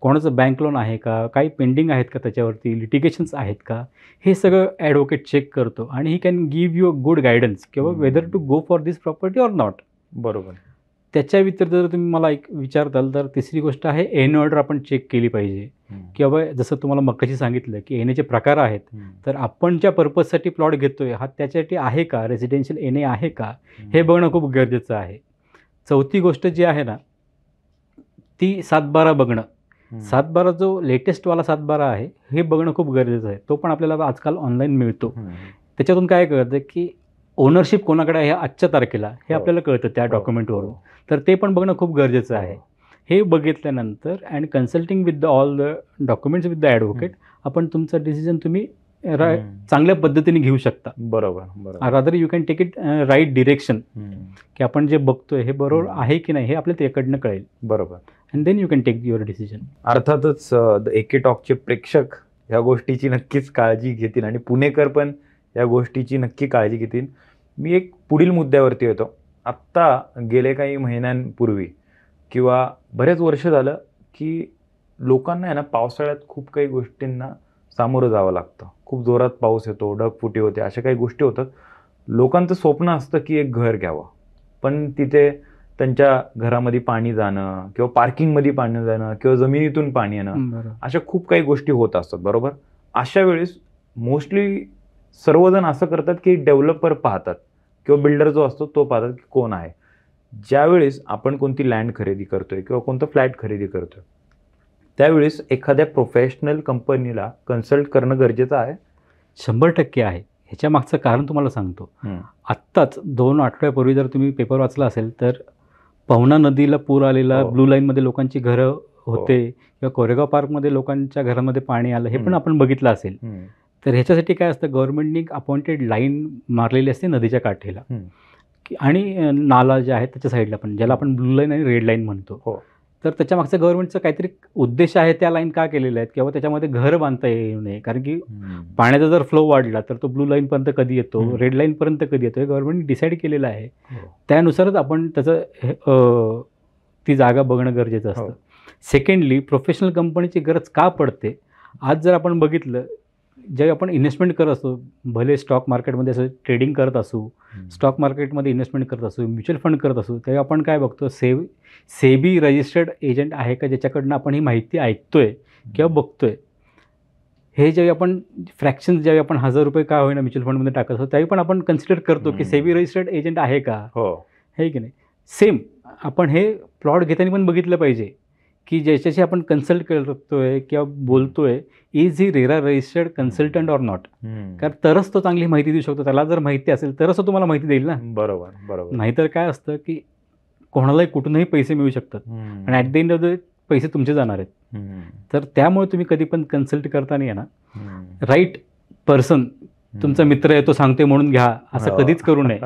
कोणाचं बँक लोन आहे का, काही पेंडिंग आहेत का त्याच्यावरती, लिटिगेशन्स आहेत का, हे सगळं ॲडव्होकेट चेक करतो. आणि he can give you a good guidance किंवा whether to go for this property or not. बरोबर. त्याच्या व्यतिरिक्त जर तुम्ही मला एक विचारताल तर तिसरी गोष्ट आहे एन ऑर्डर आपण चेक केली पाहिजे. किंवा जसं तुम्हाला मगाशी सांगितलं की एनएचे प्रकार आहेत, तर आपण ज्या पर्पजसाठी प्लॉट घेतोय हा त्याच्यासाठी आहे का, रेसिडेन्शियल एनए आहे का हे बघणं खूप गरजेचं आहे. चौथी गोष्ट जी आहे ना ती 7/12 बघणं. 7/12 जो लेटेस्टवाला 7/12 आहे हे बघणं खूप गरजेचं आहे. तो पण आपल्याला आजकाल ऑनलाईन मिळतो. त्याच्यातून काय कळतं की ओनरशिप कोणाकडे आहे आजच्या तारखेला हे आपल्याला कळतं त्या डॉक्युमेंटवरून, तर ते पण बघणं खूप गरजेचं आहे. हे बघितल्यानंतर and consulting with the all the documents with the advocate आपण तुमचं डिसिजन तुम्ही चांगल्या पद्धतीने घेऊ शकता. बरोबर बरोबर. Rather you can take it right direction, की आपण जे बघतोय हे बरोबर आहे की नाही हे आपल्याला त्याकडनं कळेल. बरोबर. And then you can take your decision. अर्थातच एके टॉकचे प्रेक्षक ह्या गोष्टीची नक्कीच काळजी घेतील आणि पुणेकर पण या गोष्टीची नक्की काळजी घेतील. मी एक पुढील मुद्द्यावरती येतो. आत्ता गेले काही महिन्यांपूर्वी किंवा बरेच वर्ष झालं की लोकांना आहे ना पावसाळ्यात खूप काही गोष्टींना सामोरं जावं लागतं. खूप जोरात पाऊस येतो, ढगफुटी होते, अशा काही गोष्टी होतात. लोकांचं स्वप्न असतं की एक घर घ्यावं, पण तिथे त्यांच्या घरामध्ये पाणी जाणं किंवा पार्किंगमध्ये पाणी जाणं किंवा जमिनीतून पाणी येणं, अशा खूप काही गोष्टी होत असतात. बरोबर. अशा वेळेस मोस्टली सर्वजण असं करतात की डेव्हलपर पाहतात किंवा बिल्डर जो असतो तो पाहतात की कोण आहे. ज्यावेळेस आपण कोणती लँड खरेदी करतोय किंवा कोणतं फ्लॅट खरेदी करतोय त्यावेळेस एखाद्या प्रोफेशनल कंपनीला कन्सल्ट करणं गरजेचं आहे. 100% आहे. ह्याच्या मागचं कारण तुम्हाला सांगतो. आत्ताच 2 आठवड्यापूर्वी जर तुम्ही पेपर वाचला असेल तर पवना नदीला पूर आलेला, हो. ब्लू लाईनमध्ये लोकांची घरं होते किंवा कोरेगाव पार्कमध्ये लोकांच्या घरामध्ये पाणी आलं, हे पण आपण बघितलं असेल. तर ह्याच्यासाठी काय असतं, गव्हर्नमेंटनी अपॉइंटेड लाईन मारलेली असते नदीच्या काठेला आणि नाला जे आहे त्याच्या साईडला पण, ज्याला आपण ब्लू लाईन आणि रेड लाईन म्हणतो. हो. तर त्याच्या मागचा गव्हर्नमेंटचा काहीतरी उद्देश आहे त्या लाईन का केलेल्या आहेत, किंवा त्याच्यामध्ये घर बांधता येऊ नये. कारण की पाण्याचा जर फ्लो वाढला तर तो ब्लू लाईनपर्यंत कधी येतो, रेड लाईनपर्यंत कधी येतो, हे गव्हर्नमेंटने डिसाईड केलेलं आहे. त्यानुसारच आपण त्याचं ती जागा बघणं गरजेचं असतं. सेकंडली, प्रोफेशनल कंपनीची गरज का पडते? आज जर आपण बघितलं, जे आपण इन्व्हेस्टमेंट करत असतो, भले स्टॉक मार्केटमध्ये असं ट्रेडिंग करत असू, स्टॉक मार्केटमध्ये इन्व्हेस्टमेंट करत असू, म्युच्युअल फंड करत असू, तेव्हा आपण काय बघतो, सेबी रजिस्टर्ड एजंट आहे का ज्याच्याकडनं आपण ही माहिती ऐकतोय किंवा बघतोय. हे जेव्हा आपण फ्रॅक्शन, ज्यावेळी आपण ₹1000 का होईना म्युच्युअल फंडमध्ये टाकत असतो, त्यावेळी पण आपण कन्सिडर करतो की सेबी रजिस्टर्ड एजंट आहे का, हे की नाही. सेम आपण हे प्लॉट घेताना पण बघितलं पाहिजे की ज्याच्याशी आपण कन्सल्ट करतोय किंवा बोलतोय, is he RERA registered consultant or not. कारण तरच तो चांगली माहिती देऊ शकतो. त्याला जर माहिती असेल तरच तो तुम्हाला माहिती देईल ना. बरोबर. नाहीतर काय असतं की कोणालाही कुठूनही पैसे मिळू शकतात आणि at the end of the पैसे तुमचे जाणार आहेत. तर त्यामुळे तुम्ही कधी पण कन्सल्ट करताना आहे ना, राईट पर्सन, तुमचा मित्र आहे तो सांगते म्हणून घ्या, असं कधीच करू नये.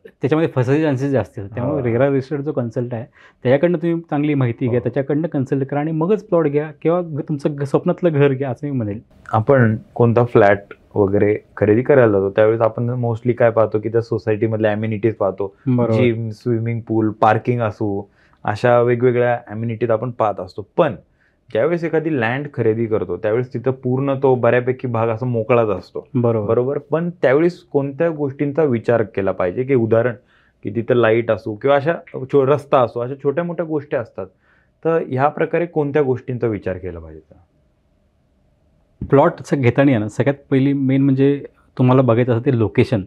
त्याच्यामध्ये फसायचे चान्सेस जास्त असतात. त्यामुळे रेरा रजिस्टर्ड जो कन्सल्ट आहे त्याच्याकडनं तुम्ही चांगली माहिती घ्या, त्याच्याकडनं कन्सल्ट करा आणि मगच प्लॉट घ्या किंवा तुमचं स्वप्नातलं घर घ्या, असं मी म्हणेल. आपण कोणता फ्लॅट वगैरे खरेदी करायला जातो त्यावेळेस आपण मोस्टली काय पाहतो की त्या सोसायटीमधल्या ॲम्युनिटीज पाहतो. जिम, स्विमिंग पूल, पार्किंग असो, अशा वेगवेगळ्या ॲम्युनिटीज आपण पाहत असतो. पण ज्यावेळेस एखादी लँड खरेदी करतो त्यावेळेस तिथं पूर्ण तो बऱ्यापैकी भाग असा मोकळाच असतो. बरोबर. पण त्यावेळेस कोणत्या गोष्टींचा विचार केला पाहिजे, की उदाहरण की तिथं लाईट असो किंवा अशा रस्ता असो, अशा छोट्या मोठ्या गोष्टी असतात. तर ह्या प्रकारे कोणत्या गोष्टींचा विचार केला पाहिजे? प्लॉट घेताना ना, सगळ्यात पहिली मेन म्हणजे तुम्हाला बघायचं असतं ते location.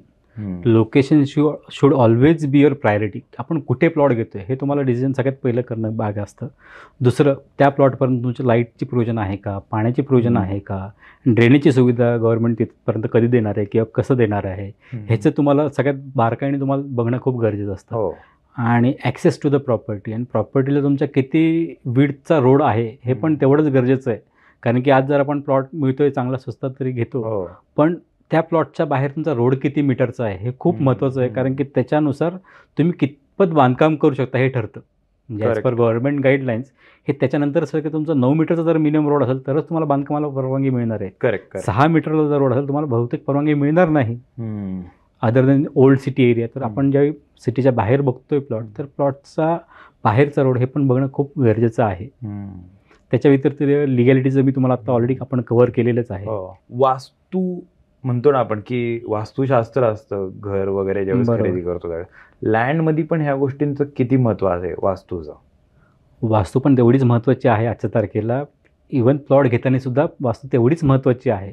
Location should always be your priority. आपण कुठे प्लॉट घेतोय हे तुम्हाला डिसिजन सगळ्यात पहिलं करणं भाग असतं. दुसरं, त्या प्लॉटपर्यंत तुमच्या लाईटची प्रोव्हिजन आहे का, पाण्याची प्रोव्हिजन आहे का, ड्रेनेजची सुविधा गव्हर्नमेंट तिथपर्यंत कधी देणार आहे किंवा कसं देणार आहे, ह्याचं तुम्हाला सगळ्यात बारकाईने तुम्हाला बघणं खूप गरजेचं असतं. आणि ॲक्सेस टू द प्रॉपर्टी, आणि प्रॉपर्टीला तुमच्या किती विड्थचा रोड आहे हे पण तेवढंच गरजेचं आहे. कारण की आज जर आपण प्लॉट मिळतोय चांगला स्वस्तात तरी घेतो, पण त्या प्लॉटच्या बाहेर तुमचा रोड किती मीटरचा आहे हे खूप महत्त्वाचं आहे. कारण की त्याच्यानुसार तुम्ही कितपत बांधकाम करू शकता हे ठरतं. म्हणजे ॲज पर गव्हर्नमेंट गाईडलाईन्स हे त्याच्यानंतर असं की तुमचा 9 मीटरचा जर मिनिमम रोड असेल तरच तुम्हाला बांधकामाला परवानगी मिळणार आहे. 6 मीटरला जर रोड असेल तुम्हाला बहुतेक परवानगी मिळणार नाही, other than old city area. तर आपण ज्यावेळी सिटीच्या बाहेर बघतोय प्लॉट, तर प्लॉटचा बाहेरचा रोड हे पण बघणं खूप गरजेचं आहे. त्याच्या व्यतिरिक्त लिगॅलिटीचं मी तुम्हाला आता ऑलरेडी आपण कव्हर केलेलंच आहे. वास्तू म्हणतो ना आपण की वास्तुशास्त्र असतं घर वगैरे ज्यावेळेस खरेदी करतो त्यावेळेस, लँडमध्ये पण ह्या गोष्टींचं किती महत्त्व आहे वास्तूचं? वास्तू पण तेवढीच महत्त्वाची आहे आजच्या तारखेला. इव्हन प्लॉट घेताना सुद्धा वास्तू तेवढीच महत्त्वाची आहे.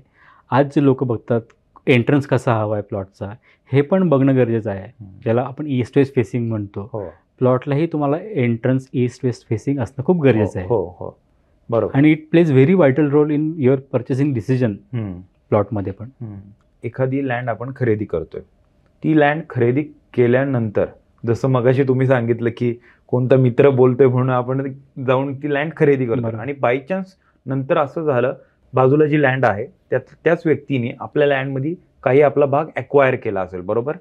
आज जे लोक बघतात एंट्रन्स कसा हवा आहे प्लॉटचा, हे पण बघणं गरजेचं आहे. ज्याला आपण ईस्ट वेस्ट फेसिंग म्हणतो, प्लॉटलाही तुम्हाला एंट्रन्स ईस्ट वेस्ट फेसिंग असणं खूप गरजेचं आहे. बरोबर. आणि it plays very vital role in your purchasing decision प्लॉटमध्ये पण. एखादी लँड आपण खरेदी करतोय, ती लँड खरेदी केल्यानंतर जसं मगाशी तुम्ही सांगितलं की कोणता मित्र बोलतोय म्हणून आपण जाऊन ती लँड खरेदी करतो, आणि बाय चान्स नंतर असं झालं बाजूला जी लँड आहे त्याच व्यक्तीने आपल्या लँडमध्ये काही आपला भाग ॲक्वायर केला असेल, बरोबर.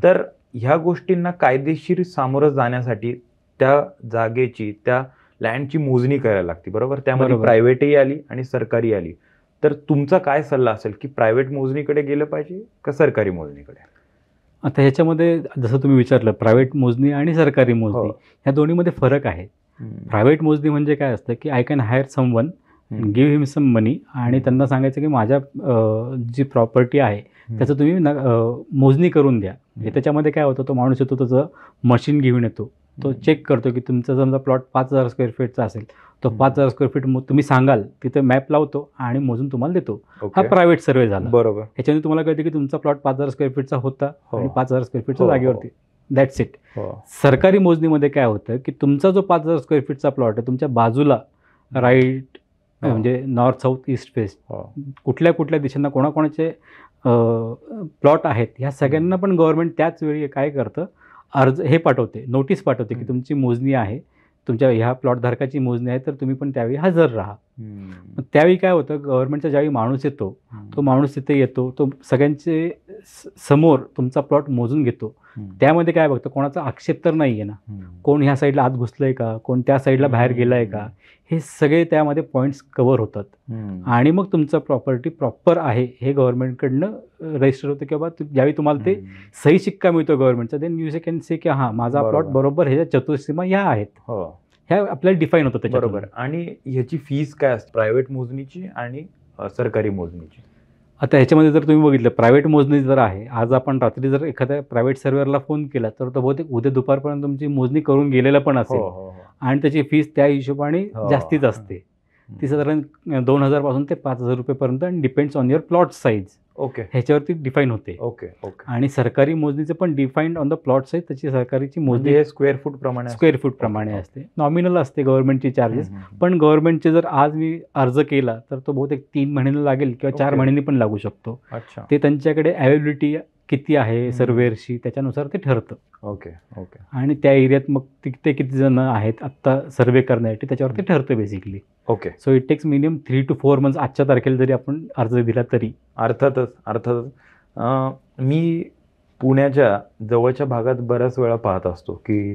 तर ह्या गोष्टींना कायदेशीर सामोरं जाण्यासाठी त्या जागेची, त्या लँडची मोजणी करायला लागते, बरोबर. त्यामध्ये प्रायव्हेटही आली आणि सरकारी आली. तर तुमचा काय सल्ला असेल की प्रायव्हेट मोजणीकडे गेलं पाहिजे का सरकारी मोजणीकडे? आता ह्याच्यामध्ये जसं तुम्ही विचारलं, प्रायव्हेट मोजणी आणि सरकारी मोजणी ह्या दोन्हीमध्ये फरक आहे. प्रायव्हेट मोजणी म्हणजे काय असतं की I can hire someone, give him some money, आणि त्यांना सांगायचं की माझ्या जी प्रॉपर्टी आहे त्याचं तुम्ही मोजणी करून द्या. म्हणजे त्याच्यामध्ये काय होतं, तो माणूस येतो, त्याचं मशीन घेऊन येतो, तो चेक करतो की तुमचा समजा प्लॉट 5000 स्क्वेअर फीटचा असेल, तो 5000 स्क्वेअर फीट तुम्ही सांगाल, तिथे मॅप लावतो आणि मोजून तुम्हाला देतो. हा प्रायव्हेट सर्वे झाला. बरोबर. ह्याच्यामध्ये तुम्हाला कळते की तुमचा प्लॉट 5000 स्क्वेअर फीटचा होता आणि 5000 स्क्वेअर फीटच्या जागेवरती, दॅट्स इट. सरकारी मोजणीमध्ये काय होतं की तुमचा जो 5000 स्क्वेअर फीटचा प्लॉट आहे, तुमच्या बाजूला राईट म्हणजे नॉर्थ, साऊथ, ईस्ट, वेस्ट कुठल्या कुठल्या दिशांना कोणाकोणाचे प्लॉट आहेत, ह्या सगळ्यांना पण गव्हर्नमेंट त्याच वेळी काय करतं, अर्ज हे पाठवते, नोटीस पाठवते की तुमची मोजणी आहे, तुमच्या ह्या प्लॉट धारकाची मोजणी आहे, तर तुम्ही पण त्यावेळी हजर राहा. मग त्यावेळी काय होतं, गव्हर्नमेंटचा ज्यावेळी माणूस येतो, तो माणूस तिथे येतो, तो सगळ्यांचे समोर तुमचा प्लॉट मोजून घेतो. त्यामध्ये काय बघतो, कोणाचा आक्षेप तर नाही आहे ना, कोण ह्या साईडला आत घुसलंय का, कोण त्या साईडला बाहेर गेलाय का, हे सगळे त्यामध्ये पॉईंट्स कव्हर होतात. आणि मग तुमचं प्रॉपर्टी प्रॉपर आहे हे गव्हर्नमेंटकडनं रजिस्टर होतं, की बाबा ज्यावेळी तुम्हाला ते सही शिक्का मिळतो गव्हर्नमेंटचा, देन यू कॅन से की हां, माझा प्लॉट बरोबर ह्याच्या चतुर्सीमा ह्या आहेत, ह्या आपल्याला डिफाईन होतं त्याच्यात. बरोबर. आणि ह्याची फीस काय असते, प्रायव्हेट मोजणीची आणि सरकारी मोजणीची? आता ह्याच्यामध्ये जर तुम्ही बघितलं, प्रायव्हेट मोजणी जर आहे, आज आपण रात्री जर एखाद्या प्रायव्हेट सर्व्हेअरला फोन केला तर तो बहुतेक उद्या दुपारपर्यंत तुमची मोजणी करून गेलेला पण असेल, आणि त्याची फीस त्या हिशोबाने जास्तीच असते. ती साधारण 2,000 पासून ते 5,000 रुपयेपर्यंत, depends on your plot size. Okay. ह्याच्यावरती डिफाईन होते. Okay okay. आणि सरकारी मोजणीचं पण defined on the plot size, त्याची सरकारीची मोजणी हे स्क्वेअर फूट प्रमाणे असते. नॉमिनल असते गव्हर्नमेंटची चार्जेस, पण गव्हर्नमेंटचे जर आज मी अर्ज केला तर तो बहुतेक 3 महिन्याला लागेल किंवा 4 महिन्यांनी पण लागू शकतो. अच्छा. ते त्यांच्याकडे अवेलेबिलिटी किती आहे सर्वेअरशी, त्याच्यानुसार ते ठरतं. Okay okay. आणि त्या एरियात मग ते किती जण आहेत आत्ता सर्वे करण्यासाठी, त्याच्यावर ते ठरतं basically. Okay. So it takes minimum 3 to 4 months आजच्या तारखेला जरी आपण अर्ज दिला तरी. अर्थातच. मी पुण्याच्या जवळच्या भागात बऱ्याच वेळा पाहत असतो की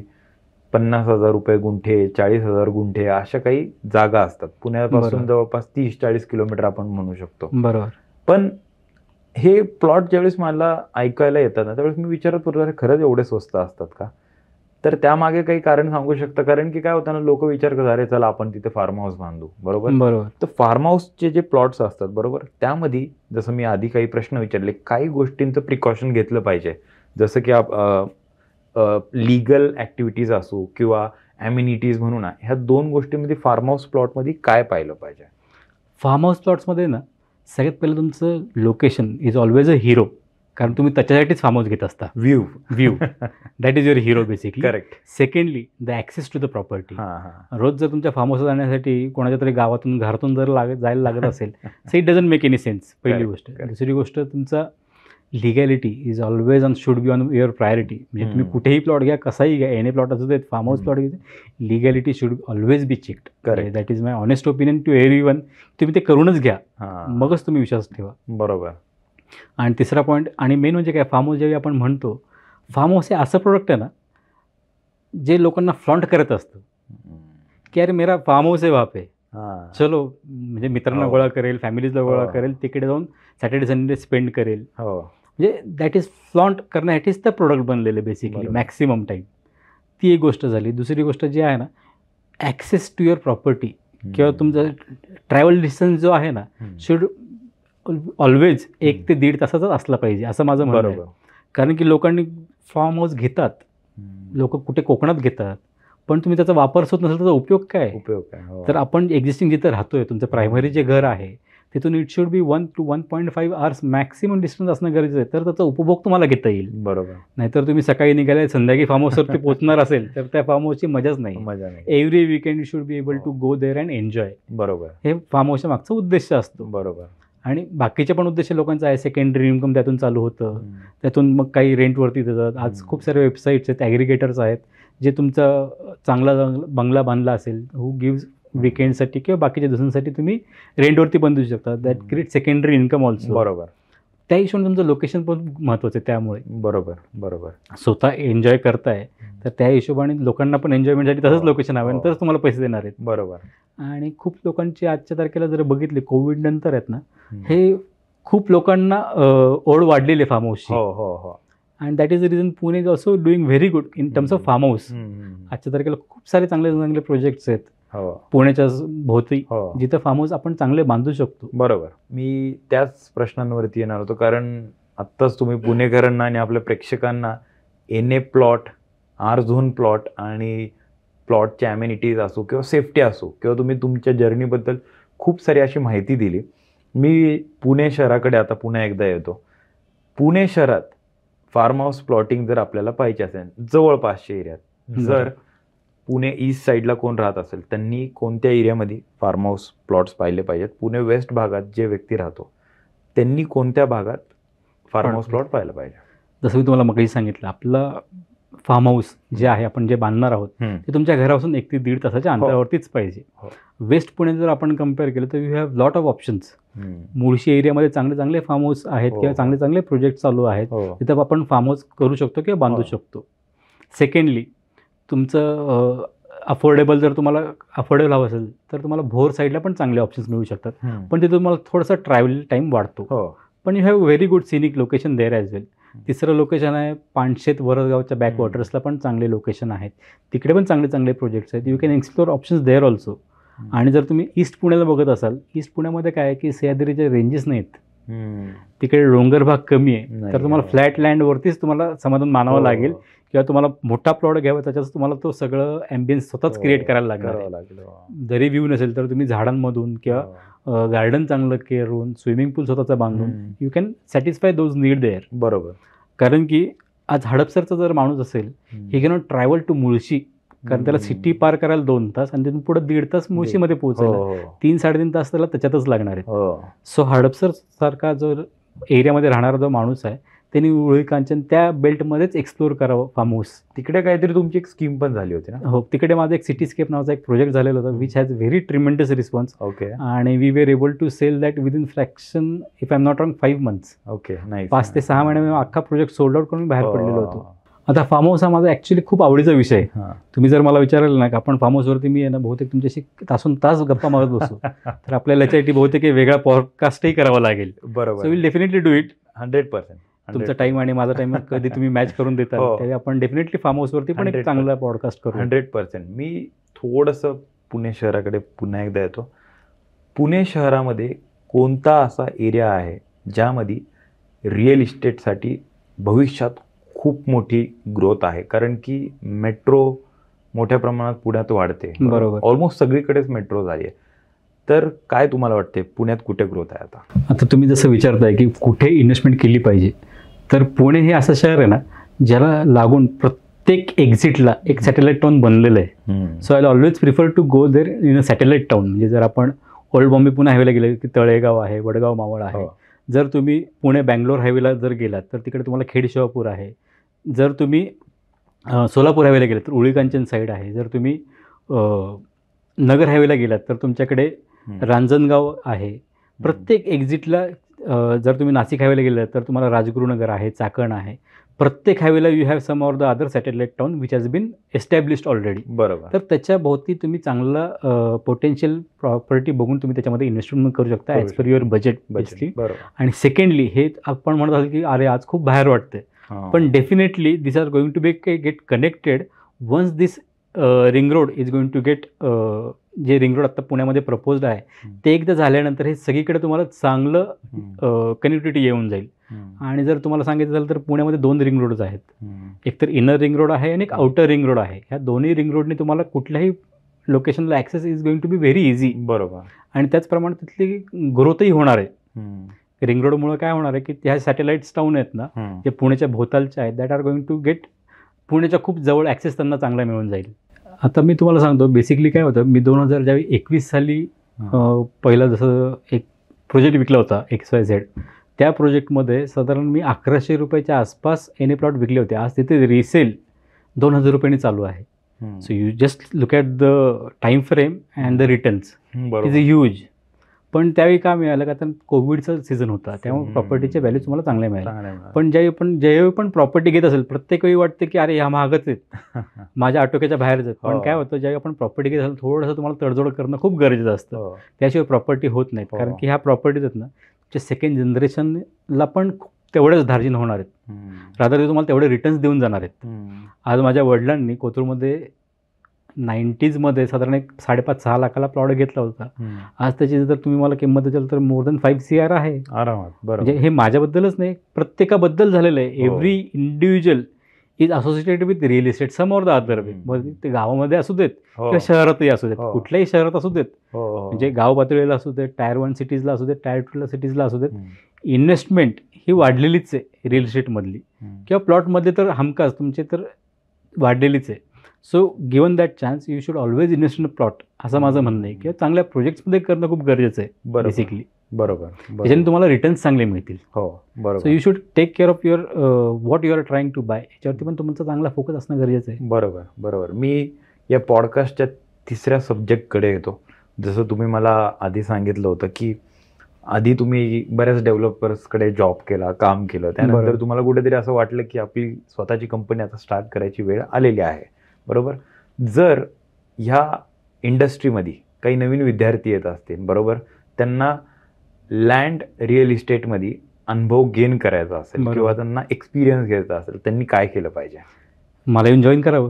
50,000 रुपये गुंठे, 40,000 गुंठे अशा काही जागा असतात. पुण्यापासून जवळपास 30-40 किलोमीटर आपण म्हणू शकतो. बरोबर. पण हे प्लॉट ज्यावेळेस मला ऐकायला येतात ना, त्यावेळेस मी विचारत होतो, अरे खरंच एवढे स्वस्त असतात का? तर त्यामागे काही कारण सांगू शकतं? कारण की काय होतं ना, लोक विचार करतात, अरे चला आपण तिथे फार्म हाऊस बांधू, बरोबर. तर फार्म हाऊसचे जे प्लॉट्स असतात, बरोबर, त्यामध्ये जसं मी आधी काही प्रश्न विचारले, काही गोष्टींचं प्रिकॉशन घेतलं पाहिजे, जसं की लीगल ॲक्टिव्हिटीज असो किंवा ॲम्युनिटीज म्हणून, ह्या 2 गोष्टींमध्ये फार्म हाऊस प्लॉटमध्ये काय पाहिलं पाहिजे? फार्म हाऊस प्लॉट्समध्ये ना, सगळ्यात पहिलं तुमचं location is always a hero, कारण तुम्ही त्याच्यासाठीच फार्म हाऊस घेत असता. View that is your hero basically. Correct. Secondly the access to the property. रोज जर तुमच्या फार्म हाऊसला जाण्यासाठी कोणाच्या तरी गावातून घरातून जर जायला लागत असेल, so it doesn't make any sense, पहिली गोष्ट. दुसरी गोष्ट, तुमचा legality is always should be on your priority. म्हणजे तुम्ही कुठेही प्लॉट घ्या, कसाही घ्या, एनी प्लॉट असू देत, फार्म हाऊस प्लॉट घ्या, legality should always be checked. That is my honest opinion to everyone. तुम्ही ते करूनच घ्या, मगच तुम्ही विश्वास ठेवा. बरोबर. आणि तिसरा पॉईंट आणि मेन म्हणजे काय, फार्म हाऊस ज्यावेळी आपण म्हणतो, फार्म हाऊस हे असं प्रोडक्ट आहे ना, जे लोकांना फ्लॉन्ट करत असतं की अरे मेरा फार्म हाऊस आहे वहाँ पे, चलो, म्हणजे मित्रांना गोळा करेल, फॅमिलीजला गोळा करेल, तिकडे जाऊन सॅटर्डे संडे स्पेंड करेल. म्हणजे दॅट इज फ्लॉन्ट करण्यासाठीच तर प्रोडक्ट बनलेलं बेसिकली मॅक्सिमम टाईम. ती एक गोष्ट झाली. दुसरी गोष्ट जी आहे ना, ॲक्सेस टू युअर प्रॉपर्टी किंवा तुमचा ट्रॅव्हल डिस्टन्स जो आहे ना, शुड ऑलवेज 1 ते 1.5 तासाचाच असला पाहिजे, असं माझं म्हणणं आहे. कारण की लोकांनी फार्म हाऊस घेतात, लोक कुठे कोकणात घेतात, पण तुम्ही त्याचा वापरच होत नसेल, त्याचा उपयोग काय? तर आपण एक्झिस्टिंग जिथं राहतोय, तुमचं प्रायमरी जे घर आहे, तिथून it should be 1 to 1.5 hours maximum distance असणं गरजेचं आहे, तर त्याचा उपभोग तुम्हाला घेता येईल. बरोबर. नाहीतर तुम्ही सकाळी निघाले, संध्याकाळी फार्म हाऊसवरती पोहोचणार असेल तर त्या फार्म हाऊसची मजाच नाही. Every weekend you should be able to go there and enjoy. बरोबर. हे फार्म हाऊसच्या मागचा उद्देश असतो. बरोबर. आणि बाकीचे पण उद्देश लोकांचा आहे, सेकंडरी इन्कम त्यातून चालू होतं, त्यातून मग काही रेंटवरती देतात. आज खूप सारे वेबसाईट्स आहेत, ॲग्रिगेटर्स आहेत, जे तुमचा चांगला बंगला बांधला असेल, हू गिव्स विकेंडसाठी किंवा बाकीच्या दिवसांसाठी तुम्ही रेंटवरती पण देऊ शकता. That create secondary income also. बरोबर. त्या हिशोबाने तुमचं लोकेशन पण महत्त्वाचं आहे. त्यामुळे बरोबर स्वतः एन्जॉय करताय तर त्या हिशोबाने लोकांना पण एन्जॉयमेंटसाठी तसंच लोकेशन हवं, तरच तुम्हाला पैसे देणार आहेत. बरोबर. आणि खूप लोकांची आजच्या तारखेला जर बघितले, कोविड नंतर आहेत ना, हे खूप लोकांना ओढ वाढलेली आहे फार्म हाऊसची. And that is the reason Pune is also doing very good in terms of farm house. आजच्या तारखेला खूप सारे चांगले प्रोजेक्ट्स आहेत पुण्याच्या भोवती, जिथं फार्म हाऊस आपण चांगले बांधू शकतो. बरोबर. मी त्याच प्रश्नांवरती येणार होतो, कारण आत्ताच तुम्ही पुणेकरांना आणि आपल्या प्रेक्षकांना NA plot, R zone plot आणि प्लॉटच्या ॲम्युनिटीज असो किंवा सेफ्टी असो किंवा तुम्ही तुमच्या जर्नीबद्दल खूप सारी अशी माहिती दिली. मी पुणे शहराकडे आता पुन्हा एकदा येतो. पुणे शहरात फार्म हाऊस प्लॉटिंग जर आपल्याला पाहिजे असेल जवळपासच्या एरियात, जर पुणे ईस्ट साईडला कोण राहत असेल, त्यांनी कोणत्या एरियामध्ये फार्म हाऊस प्लॉट्स पाहिले पाहिजेत? पुणे वेस्ट भागात जे व्यक्ती राहतो त्यांनी कोणत्या भागात फार्म हाऊस प्लॉट पाहिलं पाहिजे? जसं मी तुम्हाला मगाशी सांगितलं, आपला फार्म हाऊस जे आहे आपण जे बांधणार आहोत ते तुमच्या घरापासून 1 ते 1.5 तासाच्या अंतरावरतीच पाहिजे. वेस्ट पुणे जर आपण कम्पेअर केलं तर you have lot of options. Mulshi एरियामध्ये चांगले चांगले फार्म हाऊस आहेत किंवा चांगले चांगले प्रोजेक्ट चालू आहेत, तिथं आपण फार्म हाऊस करू शकतो किंवा बांधू शकतो. सेकंडली, तुमचं अफोर्डेबल जर तुम्हाला अफोर्डेबल हवं असेल तर तुम्हाला भोर साईडला पण चांगले ऑप्शन्स मिळू शकतात, पण ते तुम्हाला थोडासा ट्रॅव्हल टाईम वाढतो. पण you have very good scenic location there as well. तिसरं लोकेशन आहे पानशेत, वरसगावच्या बॅकवॉटर्सला पण चांगले लोकेशन आहेत, तिकडे पण चांगले चांगले प्रोजेक्ट्स आहेत. You can explore options there also. आणि जर तुम्ही ईस्ट पुण्याला बघत असाल, ईस्ट पुण्यामध्ये काय आहे की सह्याद्रीचे रेंजेस नाहीत, तिकडे डोंगर भाग कमी आहे, तर तुम्हाला फ्लॅट लँडवरतीच तुम्हाला समाधान मानावं लागेल किंवा तुम्हाला मोठा प्लॉट घ्यावा, त्याच्यात तुम्हाला तो सगळं ॲम्बियन्स स्वतःच क्रिएट करायला लागणार. जरी व्ह्यू नसेल तर तुम्ही झाडांमधून किंवा गार्डन चांगलं करून, स्विमिंग पूल स्वतःचा बांधून you can satisfy those need there. बरोबर. कारण की आज हडपसरचा जर माणूस असेल, he cannot travel to Mulshi, कारण त्याला सिटी पार करायला 2 तास आणि तिथून पुढे 1.5 तास मुळशीमध्ये पोहोचायला 3-3.5 तास त्याला त्याच्यातच लागणार आहेत. सो हडपसर सारखा जो एरियामध्ये राहणारा जो माणूस आहे त्यांनी उळी कांचन त्या बेल्टमध्येच एक्सप्लोर करावं फार्म हाऊस. तिकडे काहीतरी तुमची एक स्कीम पण झाली होती ना? हो, तिकडे माझं एक सिटीस्केप नावाचा एक प्रोजेक्ट झालेला होता, which has very tremendous response. Okay. आणि we were able to sell that within fraction, if I am not wrong, 5 months. Okay, nice. 5 ते 6 महिने अख्खा प्रोजेक्ट सोल्ड आउट करून बाहेर पडलेलो होतो. आता फार्म हाऊस हा माझा ॲक्च्युली खूप आवडीचा विषय आहे. तुम्ही जर मला विचाराल ना की आपण फार्म हाऊसवरती मी आहे ना बहुतेक तुमच्याशी तासून तास गप्पा मारत बसू, तर आपल्याला याच्यासाठी बहुतेक वेगळा पॉडकास्टही करावा लागेल. बरोबर. So will definitely do it. 100%. तुमचा टाइम आणि माझा टाइम कधी तुम्ही मॅच करून देता, त्यावेळी आपण डेफिनेटली फार्म हाऊसवरती पण एक चांगला पॉडकास्ट करू. 100%. मी थोडंसं पुणे शहराकडे पुन्हा एकदा येतो. पुणे शहरामध्ये कोणता असा एरिया आहे ज्यामध्ये रिअल इस्टेटसाठी भविष्यात खूप मोठी ग्रोथ आहे? कारण की मेट्रो मोठ्या प्रमाणात पुण्यात वाढते. बरोबर. ऑलमोस्ट सगळीकडेच मेट्रो झाली आहे. तर काय तुम्हाला वाटते पुण्यात कुठे ग्रोथ आहे आता? आता तुम्ही जसं विचारताय की कुठे इन्व्हेस्टमेंट केली पाहिजे, तर पुणे हे असं शहर आहे ना ज्याला लागून प्रत्येक एक्झिटला एक सॅटेलाइट टाउन बनलेलं आहे. So I always prefer to go there in a satellite town. म्हणजे जर आपण ओल्ड बॉम्बे पुणे हायवेला गेले की तळेगाव आहे, वडगाव मावळ आहे. जर तुम्ही पुणे बँगलोर हायवेला जर गेलात तर तिकडे तुम्हाला खेड शिवापूर आहे. जर तुम्ही सोलापूर हायवेला गेलात तर उळी कांचन साईड आहे. जर तुम्ही नगर हायवेला गेलात तर तुमच्याकडे रांजणगाव आहे. प्रत्येक एक्झिटला जर तुम्ही नाशिक हायवेला गेलात तर तुम्हाला राजगुरुनगर आहे, चाकण आहे. प्रत्येक हायवेला you have some or the other satellite town which has been established already. बरोबर. तर त्याच्या भोवती तुम्ही चांगला पोटेन्शियल प्रॉपर्टी बघून तुम्ही त्याच्यामध्ये इन्व्हेस्टमेंट करू शकता as per your budget basically. आणि सेकंडली, हे आपण म्हणत आहोत की अरे आज खूप बाहेर वाटते, पण definitely this are going to be get connected once this ring road is going to get, जे रिंग रोड आता पुण्यामध्ये प्रपोज्ड आहे ते एकदा झाल्यानंतर हे सगळीकडे तुम्हाला चांगलं कनेक्टिव्हिटी येऊन जाईल. आणि जर तुम्हाला सांगायचं झालं तर पुण्यामध्ये 2 रिंग रोड्स आहेत. एक तर इनर रिंग रोड आहे आणि एक आउटर रिंग रोड आहे. ह्या दोन्ही रिंग रोडने तुम्हाला कुठल्याही लोकेशनला access is going to be very easy. बरोबर. आणि त्याचप्रमाणे तिथली ग्रोथही होणार आहे. रिंग रोडमुळे काय होणार आहे की त्या सॅटेलाइट्स टाऊन आहेत ना, जे पुण्याच्या भोवतालच्या आहेत, that are going to get पुण्याच्या खूप जवळ ॲक्सेस त्यांना चांगला मिळून जाईल. आता मी तुम्हाला सांगतो बेसिकली काय होतं, मी 2021 साली पहिला जसं एक प्रोजेक्ट विकला होता XYZ. त्या प्रोजेक्टमध्ये साधारण मी 1100 रुपयाच्या आसपास एने प्लॉट विकले होते. आज तिथे रिसेल 2000 रुपयांनी चालू आहे. So you just look at the time frame and the returns is a huge. पण त्यावेळी काय मिळालं का, तर कोविडचा सीझन होता, त्यामुळे प्रॉपर्टीचे व्हॅल्यू तुम्हाला चांगले मिळाले. पण ज्यावेळी पण प्रॉपर्टी घेत असेल प्रत्येक वेळी वाटते की अरे ह्या महागच आहेत, माझ्या आटोक्याच्या बाहेरच आहेत. पण काय होतं, ज्यावेळी आपण प्रॉपर्टी घेत असेल थोडंसं तुम्हाला तडजोड करणं खूप गरजेचं असतं. त्याशिवाय प्रॉपर्टी होत नाहीत. कारण की ह्या प्रॉपर्टीज आहेत ना, त्या सेकंड जनरेशनला पण तेवढेच धार्जिन होणार आहेत. रादर ते तुम्हाला तेवढे रिटर्न्स देऊन जाणार आहेत. आज माझ्या वडिलांनी कोथरूडमध्ये 90s साधारण एक 5.5-6 लाखाला प्लॉट घेतला होता. आज त्याची जर तुम्ही मला किंमत द्याल तर मोर दॅन 5 CR आहे आरामात. म्हणजे हे माझ्याबद्दलच नाही, प्रत्येकाबद्दल झालेलं आहे. Every individual is associated with real estate some or the other way. ते गावामध्ये असू देत किंवा शहरातही असू देत, कुठल्याही शहरात असू देत, म्हणजे गाव पातळीला असू देत, Tier 1 सिटीजला असू देत, Tier 2 सिटीजला असू देत, इन्व्हेस्टमेंट ही वाढलेलीच आहे रिअल इस्टेटमधली किंवा प्लॉटमध्ये तर हमखास तुमचे तर वाढलेलीच आहे. So given that chance you should always invest in a plot, असं माझं म्हणणं आहे. किंवा चांगल्या प्रोजेक्ट्समध्ये करणं खूप गरजेचं आहे बेसिकली. बरोबर त्याच्याने तुम्हाला रिटर्न्स चांगले मिळतील. हो सो बरोबर you should take care of your what you are trying to buy, याच्यावरती पण तुमचा चांगला फोकस असणं गरजेचं आहे. बरोबर. मी या पॉडकास्टच्या तिसऱ्या सब्जेक्टकडे येतो. जसं तुम्ही मला आधी सांगितलं होतं की आधी तुम्ही बऱ्याच डेव्हलपर्सकडे जॉब केला, काम केलं, त्यानंतर बरोबर. तुम्हाला कुठेतरी असं वाटलं की आपली स्वतःची कंपनी आता स्टार्ट करायची वेळ आलेली आहे. बरोबर. जर ह्या इंडस्ट्रीमध्ये काही नवीन विद्यार्थी येत असतील, बरोबर, त्यांना लँड रिअल इस्टेटमध्ये अनुभव गेन करायचा असेल बरोबर. किंवा त्यांना एक्सपिरियन्स घ्यायचा असेल, त्यांनी काय केलं पाहिजे? मला येऊन जॉईन करावं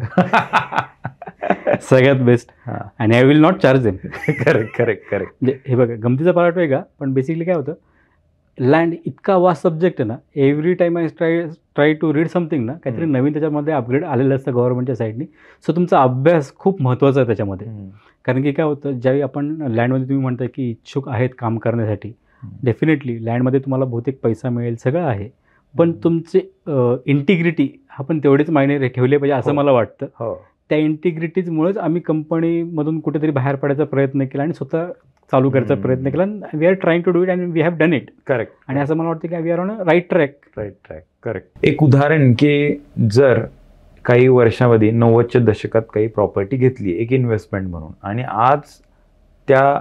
सगळ्यात बेस्ट. हां, आणि I will not charge them. Correct. म्हणजे हे बघा, गमतीचा पार्ट वेगळा, पण बेसिकली काय होतं, लँड इतका वास्ट सब्जेक्ट आहे ना, every time I try to read something ना, काहीतरी नवीन त्याच्यामध्ये अपग्रेड आलेलं असतं गव्हर्नमेंटच्या साईडनी. सो तुमचा अभ्यास खूप महत्त्वाचा आहे त्याच्यामध्ये. कारण की काय होतं, ज्यावेळी आपण लँडमध्ये तुम्ही म्हणताय की इच्छुक आहेत काम करण्यासाठी, डेफिनेटली लँडमध्ये तुम्हाला बहुतेक पैसा मिळेल, सगळं आहे, पण तुमचे इंटिग्रिटी हा पण तेवढेच मायने ठेवले पाहिजे असं हो. मला वाटतं. हो त्या इंटिग्रिटीजमुळेच आम्ही कंपनीमधून कुठेतरी बाहेर पडायचा प्रयत्न केला आणि स्वतः चालू करायचा प्रयत्न केला. We are trying to do it and we have done it. Correct. आणि असं मला वाटतं की we are on a right track. Correct. एक उदाहरण की जर काही वर्षामध्ये 90च्या दशकात काही प्रॉपर्टी घेतली एक इन्व्हेस्टमेंट म्हणून, आणि आज त्या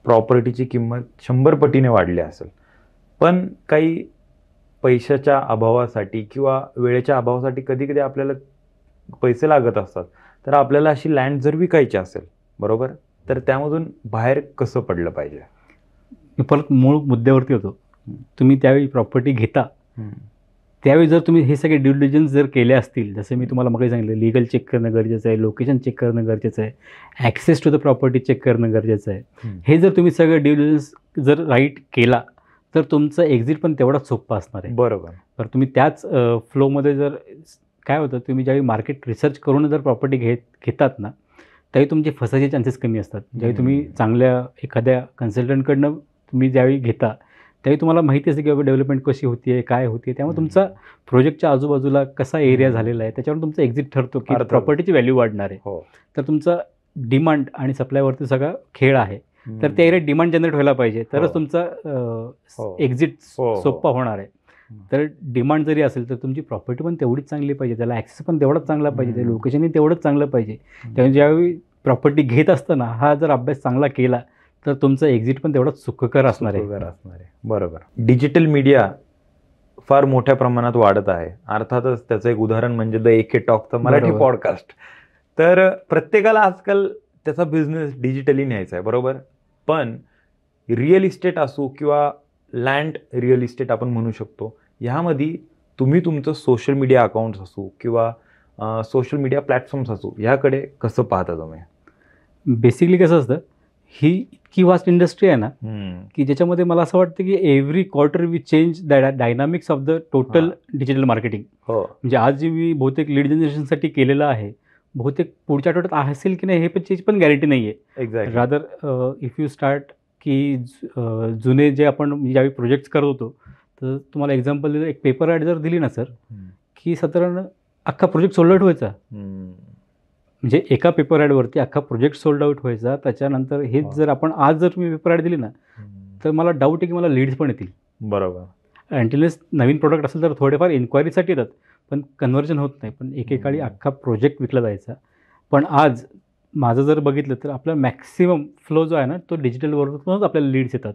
प्रॉपर्टीची किंमत 100 पटीने वाढली असेल, पण काही पैशाच्या अभावासाठी किंवा वेळेच्या अभावासाठी कधी कधी आपल्याला पैसे लागत असतात, तर आपल्याला अशी लँड जर विकायची असेल, बरोबर, तर त्यामधून बाहेर कसं पडलं पाहिजे? मी परत मूळ मुद्द्यावरती होतो. तुम्ही त्यावेळी प्रॉपर्टी घेता, त्यावेळी जर तुम्ही हे सगळे ड्यू डिलिजन्स जर केले असतील, जसे मी तुम्हाला मग सांगितलं, लिगल चेक करणं गरजेचं आहे, लोकेशन चेक करणं गरजेचं आहे, access to the property check करणं गरजेचं आहे, हे जर तुम्ही सगळं ड्यू डिलिजन्स जर राईट केला तर तुमचं एक्झिट पण तेवढाच सोपं असणार आहे. बरोबर. तर तुम्ही त्याच फ्लोमध्ये जर काय होतं, तुम्ही ज्यावेळी मार्केट रिसर्च करून जर प्रॉपर्टी घेतात ना, त्यावेळी तुमचे फसायचे चान्सेस कमी असतात. ज्यावेळी तुम्ही चांगल्या एखाद्या कन्सल्टंटकडनं तुम्ही ज्यावेळी घेता, त्यावेळी तुम्हाला माहिती असते की बाबा डेव्हलपमेंट कशी होती आहे, काय होती आहे, त्यामुळे तुमचा प्रोजेक्टच्या आजूबाजूला कसा एरिया झालेला आहे त्याच्यावर तुमचं एक्झिट ठरतो की अर्थात. प्रॉपर्टीची व्हॅल्यू वाढणार आहे. हो. तर तुमचा डिमांड आणि सप्लायवरती सगळा खेळ आहे. तर त्या एरियात डिमांड जनरेट व्हायला पाहिजे, तरच हो. तुमचा हो. एक्झिट हो. सोपा होणार आहे. तर डिमांड जरी असेल तर तुमची प्रॉपर्टी पण तेवढीच चांगली पाहिजे, त्याला ॲक्सेस पण तेवढाच चांगला पाहिजे, ते लोकेशनही तेवढंच चांगलं पाहिजे. त्यामुळे ज्यावेळी प्रॉपर्टी घेत असताना हा जर अभ्यास चांगला केला तर तुमचं एक्झिट पण तेवढंच सुखकर असणार आहे. बरोबर. डिजिटल मीडिया फार मोठ्या प्रमाणात वाढत आहे. अर्थातच त्याचं एक उदाहरण म्हणजे द एके टॉकचं मराठी बरोबर. पॉडकास्ट. तर प्रत्येकाला आजकाल त्याचा बिझनेस डिजिटली न्यायचा आहे, बरोबर, पण रिअल इस्टेट असो किंवा लँड रिअल इस्टेट आपण म्हणू शकतो, ह्यामध्ये तुम्ही तुमचं सोशल मीडिया अकाउंट्स असो किंवा सोशल मीडिया प्लॅटफॉर्म्स असो, ह्याकडे कसं पाहता तुम्ही? बेसिकली कसं असतं, ही इतकी वास्ट इंडस्ट्री आहे ना की ज्याच्यामध्ये मला असं वाटतं की every quarter we change the dynamics of the total digital marketing. हो. म्हणजे आज जे मी बहुतेक लीड जनरेशनसाठी केलेलं आहे, बहुतेक पुढच्या आठवड्यात असेल की नाही हे पण पण गॅरंटी नाही आहे. Exactly. Rather if you start की जुने जे आपण ज्यावेळी प्रोजेक्ट्स करत होतो, तर तुम्हाला एक्झाम्पल दिलं, एक पेपर ॲड जर दिली ना सर, की साधारण अख्खा प्रोजेक्ट सोल्ड आउट व्हायचा. म्हणजे एका पेपर ॲडवरती अख्खा प्रोजेक्ट सोल्ड आउट व्हायचा. त्याच्यानंतर हेच जर आपण आज जर तुम्ही पेपर ॲड दिली ना, तर मला डाऊट आहे की मला लीड्स पण येतील. बरोबर. अँटिलनेस नवीन प्रोडक्ट असेल तर थोडेफार इन्क्वायरीसाठी येतात, पण कन्व्हर्जन होत नाही. पण एकेकाळी अख्खा प्रोजेक्ट विकला जायचा. पण आज माझं जर बघितलं तर आपला मॅक्सिमम फ्लो जो आहे ना, तो डिजिटलवरूनच आपल्याला लीड्स येतात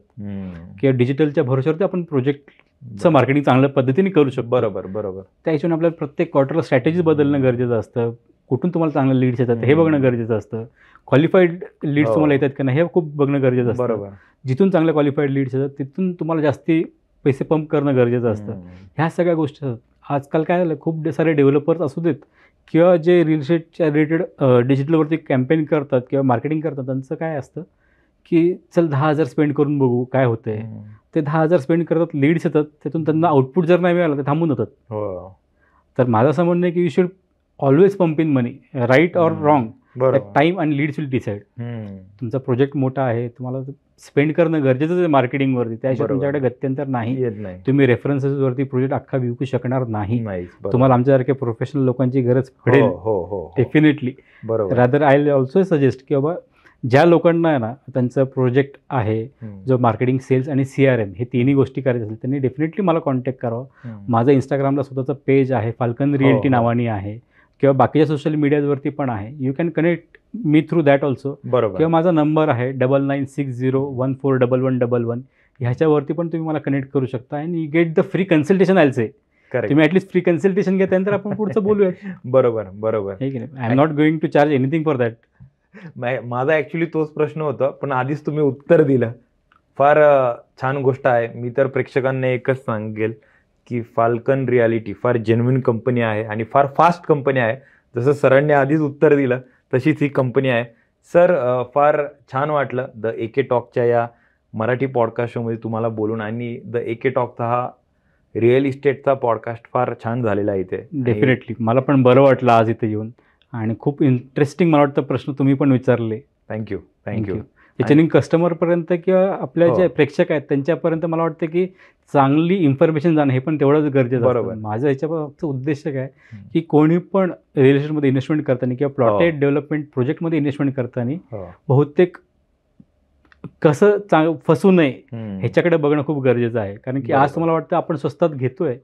किंवा डिजिटलच्या भरोश्यावरती आपण प्रोजेक्टचं मार्केटिंग चांगल्या पद्धतीने करू शकतो. बरोबर. त्या हिशोबाने आपल्याला प्रत्येक क्वार्टरला स्ट्रॅटेजी बदलणं गरजेचं असतं. कुठून तुम्हाला चांगले लीड्स येतात हे बघणं गरजेचं असतं. क्वालिफाईड लीड्स तुम्हाला येतात का नाही हे खूप बघणं गरजेचं असतं. बरोबर. जिथून चांगल्या क्वालिफाईड लीड्स येतात तिथून तुम्हाला जास्ती पैसे पंप करणं गरजेचं असतं. ह्या सगळ्या गोष्टी असतात. आजकाल काय झालं, खूप सारे डेव्हलपर्स असू देत किंवा जे रिअल इस्टेटच्या रिलेटेड डिजिटलवरती कॅम्पेन करतात किंवा मार्केटिंग करतात, त्यांचं काय असतं की चल 10,000 स्पेंड करून बघू काय होतंय. ते 10,000 स्पेंड करतात, लीड्स येतात, त्यातून त्यांना आउटपुट जर नाही मिळालं तर थांबून जातात. हो. तर माझं असं म्हणणं आहे की you should always pump in money, right or wrong, time and leads will decide. तुमचा प्रोजेक्ट मोठा आहे, तुम्हाला स्पेंड करणं गरजेचंच आहे मार्केटिंगवरती, त्याशिवाय तुमच्याकडे गत्यंतर नाही. तुम्ही रेफरन्सेसवरती प्रोजेक्ट अख्खा विकू शकणार नाही. तुम्हाला आमच्यासारख्या प्रोफेशनल लोकांची गरज पडेल डेफिनेटली. बरोबर. Rather I will also suggest की बाबा ज्या लोकांना आहे ना त्यांचं प्रोजेक्ट आहे, जो मार्केटिंग, सेल्स आणि CRM हे तिन्ही गोष्टी करायच्या असेल त्यांनी डेफिनेटली मला कॉन्टॅक्ट करावं. माझं इंस्टाग्रामला स्वतःचं पेज आहे, फाल्कन रिअल्टी नावाने आहे, किंवा बाकीच्या सोशल मीडियावरती पण आहे. You can connect me through that also. बरोबर. किंवा माझा नंबर आहे 9960141111. ह्याच्यावरती पण तुम्ही मला कनेक्ट करू शकता and you get the free consultation also. तुम्ही ॲटलीस्ट फ्री कन्सल्टेशन घ्या, त्यानंतर आपण पुढचं बोलूयात. बरोबर बरोबर. आहे की नाही? I am not going to charge anything for that. माझा ॲक्च्युली तोच प्रश्न होता, पण आधीच तुम्ही उत्तर दिलं. फार छान गोष्ट आहे. मी तर प्रेक्षकांना एकच सांगेल की फाल्कन रियालिटी फार जेन्युइन कंपनी आहे आणि फार फास्ट कंपनी आहे. जसं सरांनी आधीच उत्तर दिलं तशीच ही कंपनी आहे. सर, फार छान वाटलं द AK टॉकच्या या मराठी पॉडकास्ट शोमध्ये तुम्हाला बोलून. आणि द AK टॉकचा हा रिअल इस्टेटचा पॉडकास्ट फार छान झालेला आहे इथे. डेफिनेटली मला पण बरं वाटलं आज इथे येऊन, आणि खूप इंटरेस्टिंग मला वाटतं प्रश्न तुम्ही पण विचारले. थँक्यू. याच्याने कस्टमरपर्यंत किंवा आपल्या जे प्रेक्षक आहेत त्यांच्यापर्यंत मला वाटतं की चांगली इन्फॉर्मेशन जाणं हे पण तेवढंच गरजेचं बरोबर. असतं. माझं याच्याचा उद्देश काय की कोणी पण रिअल इस्टेटमध्ये इन्व्हेस्टमेंट करताना किंवा प्लॉटेड डेव्हलपमेंट प्रोजेक्टमध्ये इन्व्हेस्टमेंट करताना बहुतेक कसं फसू नये ह्याच्याकडे बघणं खूप गरजेचं आहे. कारण की आज तुम्हाला वाटतं आपण स्वस्तात घेतोय,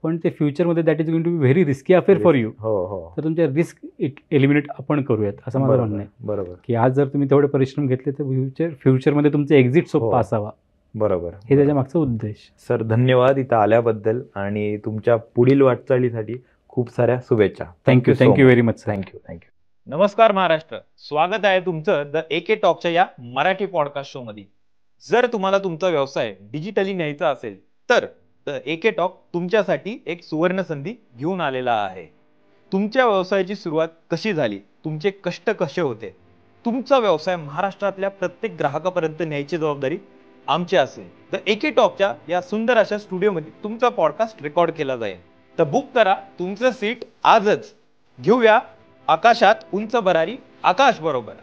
पण ते फ्युचरमध्ये that is going to be very risky affair for you. तर तुमच्या रिस्क एलिमिनेट आपण करूयात असं माझं म्हणणं आहे. बरोबर. की आज जर तुम्ही तेवढे परिश्रम घेतले तर फ्युचरमध्ये तुमचं एक्झिट सोपं असावा. बरोबर. हे त्याच्या मागचा उद्देश. सर, धन्यवाद इथं आल्याबद्दल आणि तुमच्या पुढील वाटचालीसाठी खूप साऱ्या शुभेच्छा. Thank you very much. थँक्यू. नमस्कार महाराष्ट्र, स्वागत आहे तुमचं द AK टॉकच्या या मराठी पॉडकास्ट शो मध्ये. जर तुम्हाला तुमचा व्यवसाय डिजिटली न्यायचा असेल तर द AK टॉक तुमच्यासाठी एक सुवर्ण संधी घेऊन आलेला आहे. तुमच्या व्यवसायाची सुरुवात कशी झाली, तुमचे कष्ट कसे होते, तुमचा व्यवसाय महाराष्ट्रातल्या प्रत्येक ग्राहकापर्यंत न्यायची जबाबदारी आमची असेल. द AK टॉकच्या या सुंदर अशा स्टुडिओमध्ये तुमचा पॉडकास्ट रेकॉर्ड केला जाईल. तर बुक करा तुमचं सीट आजच. घेऊया आकाशात उंच भरारी आकाश बरोबर.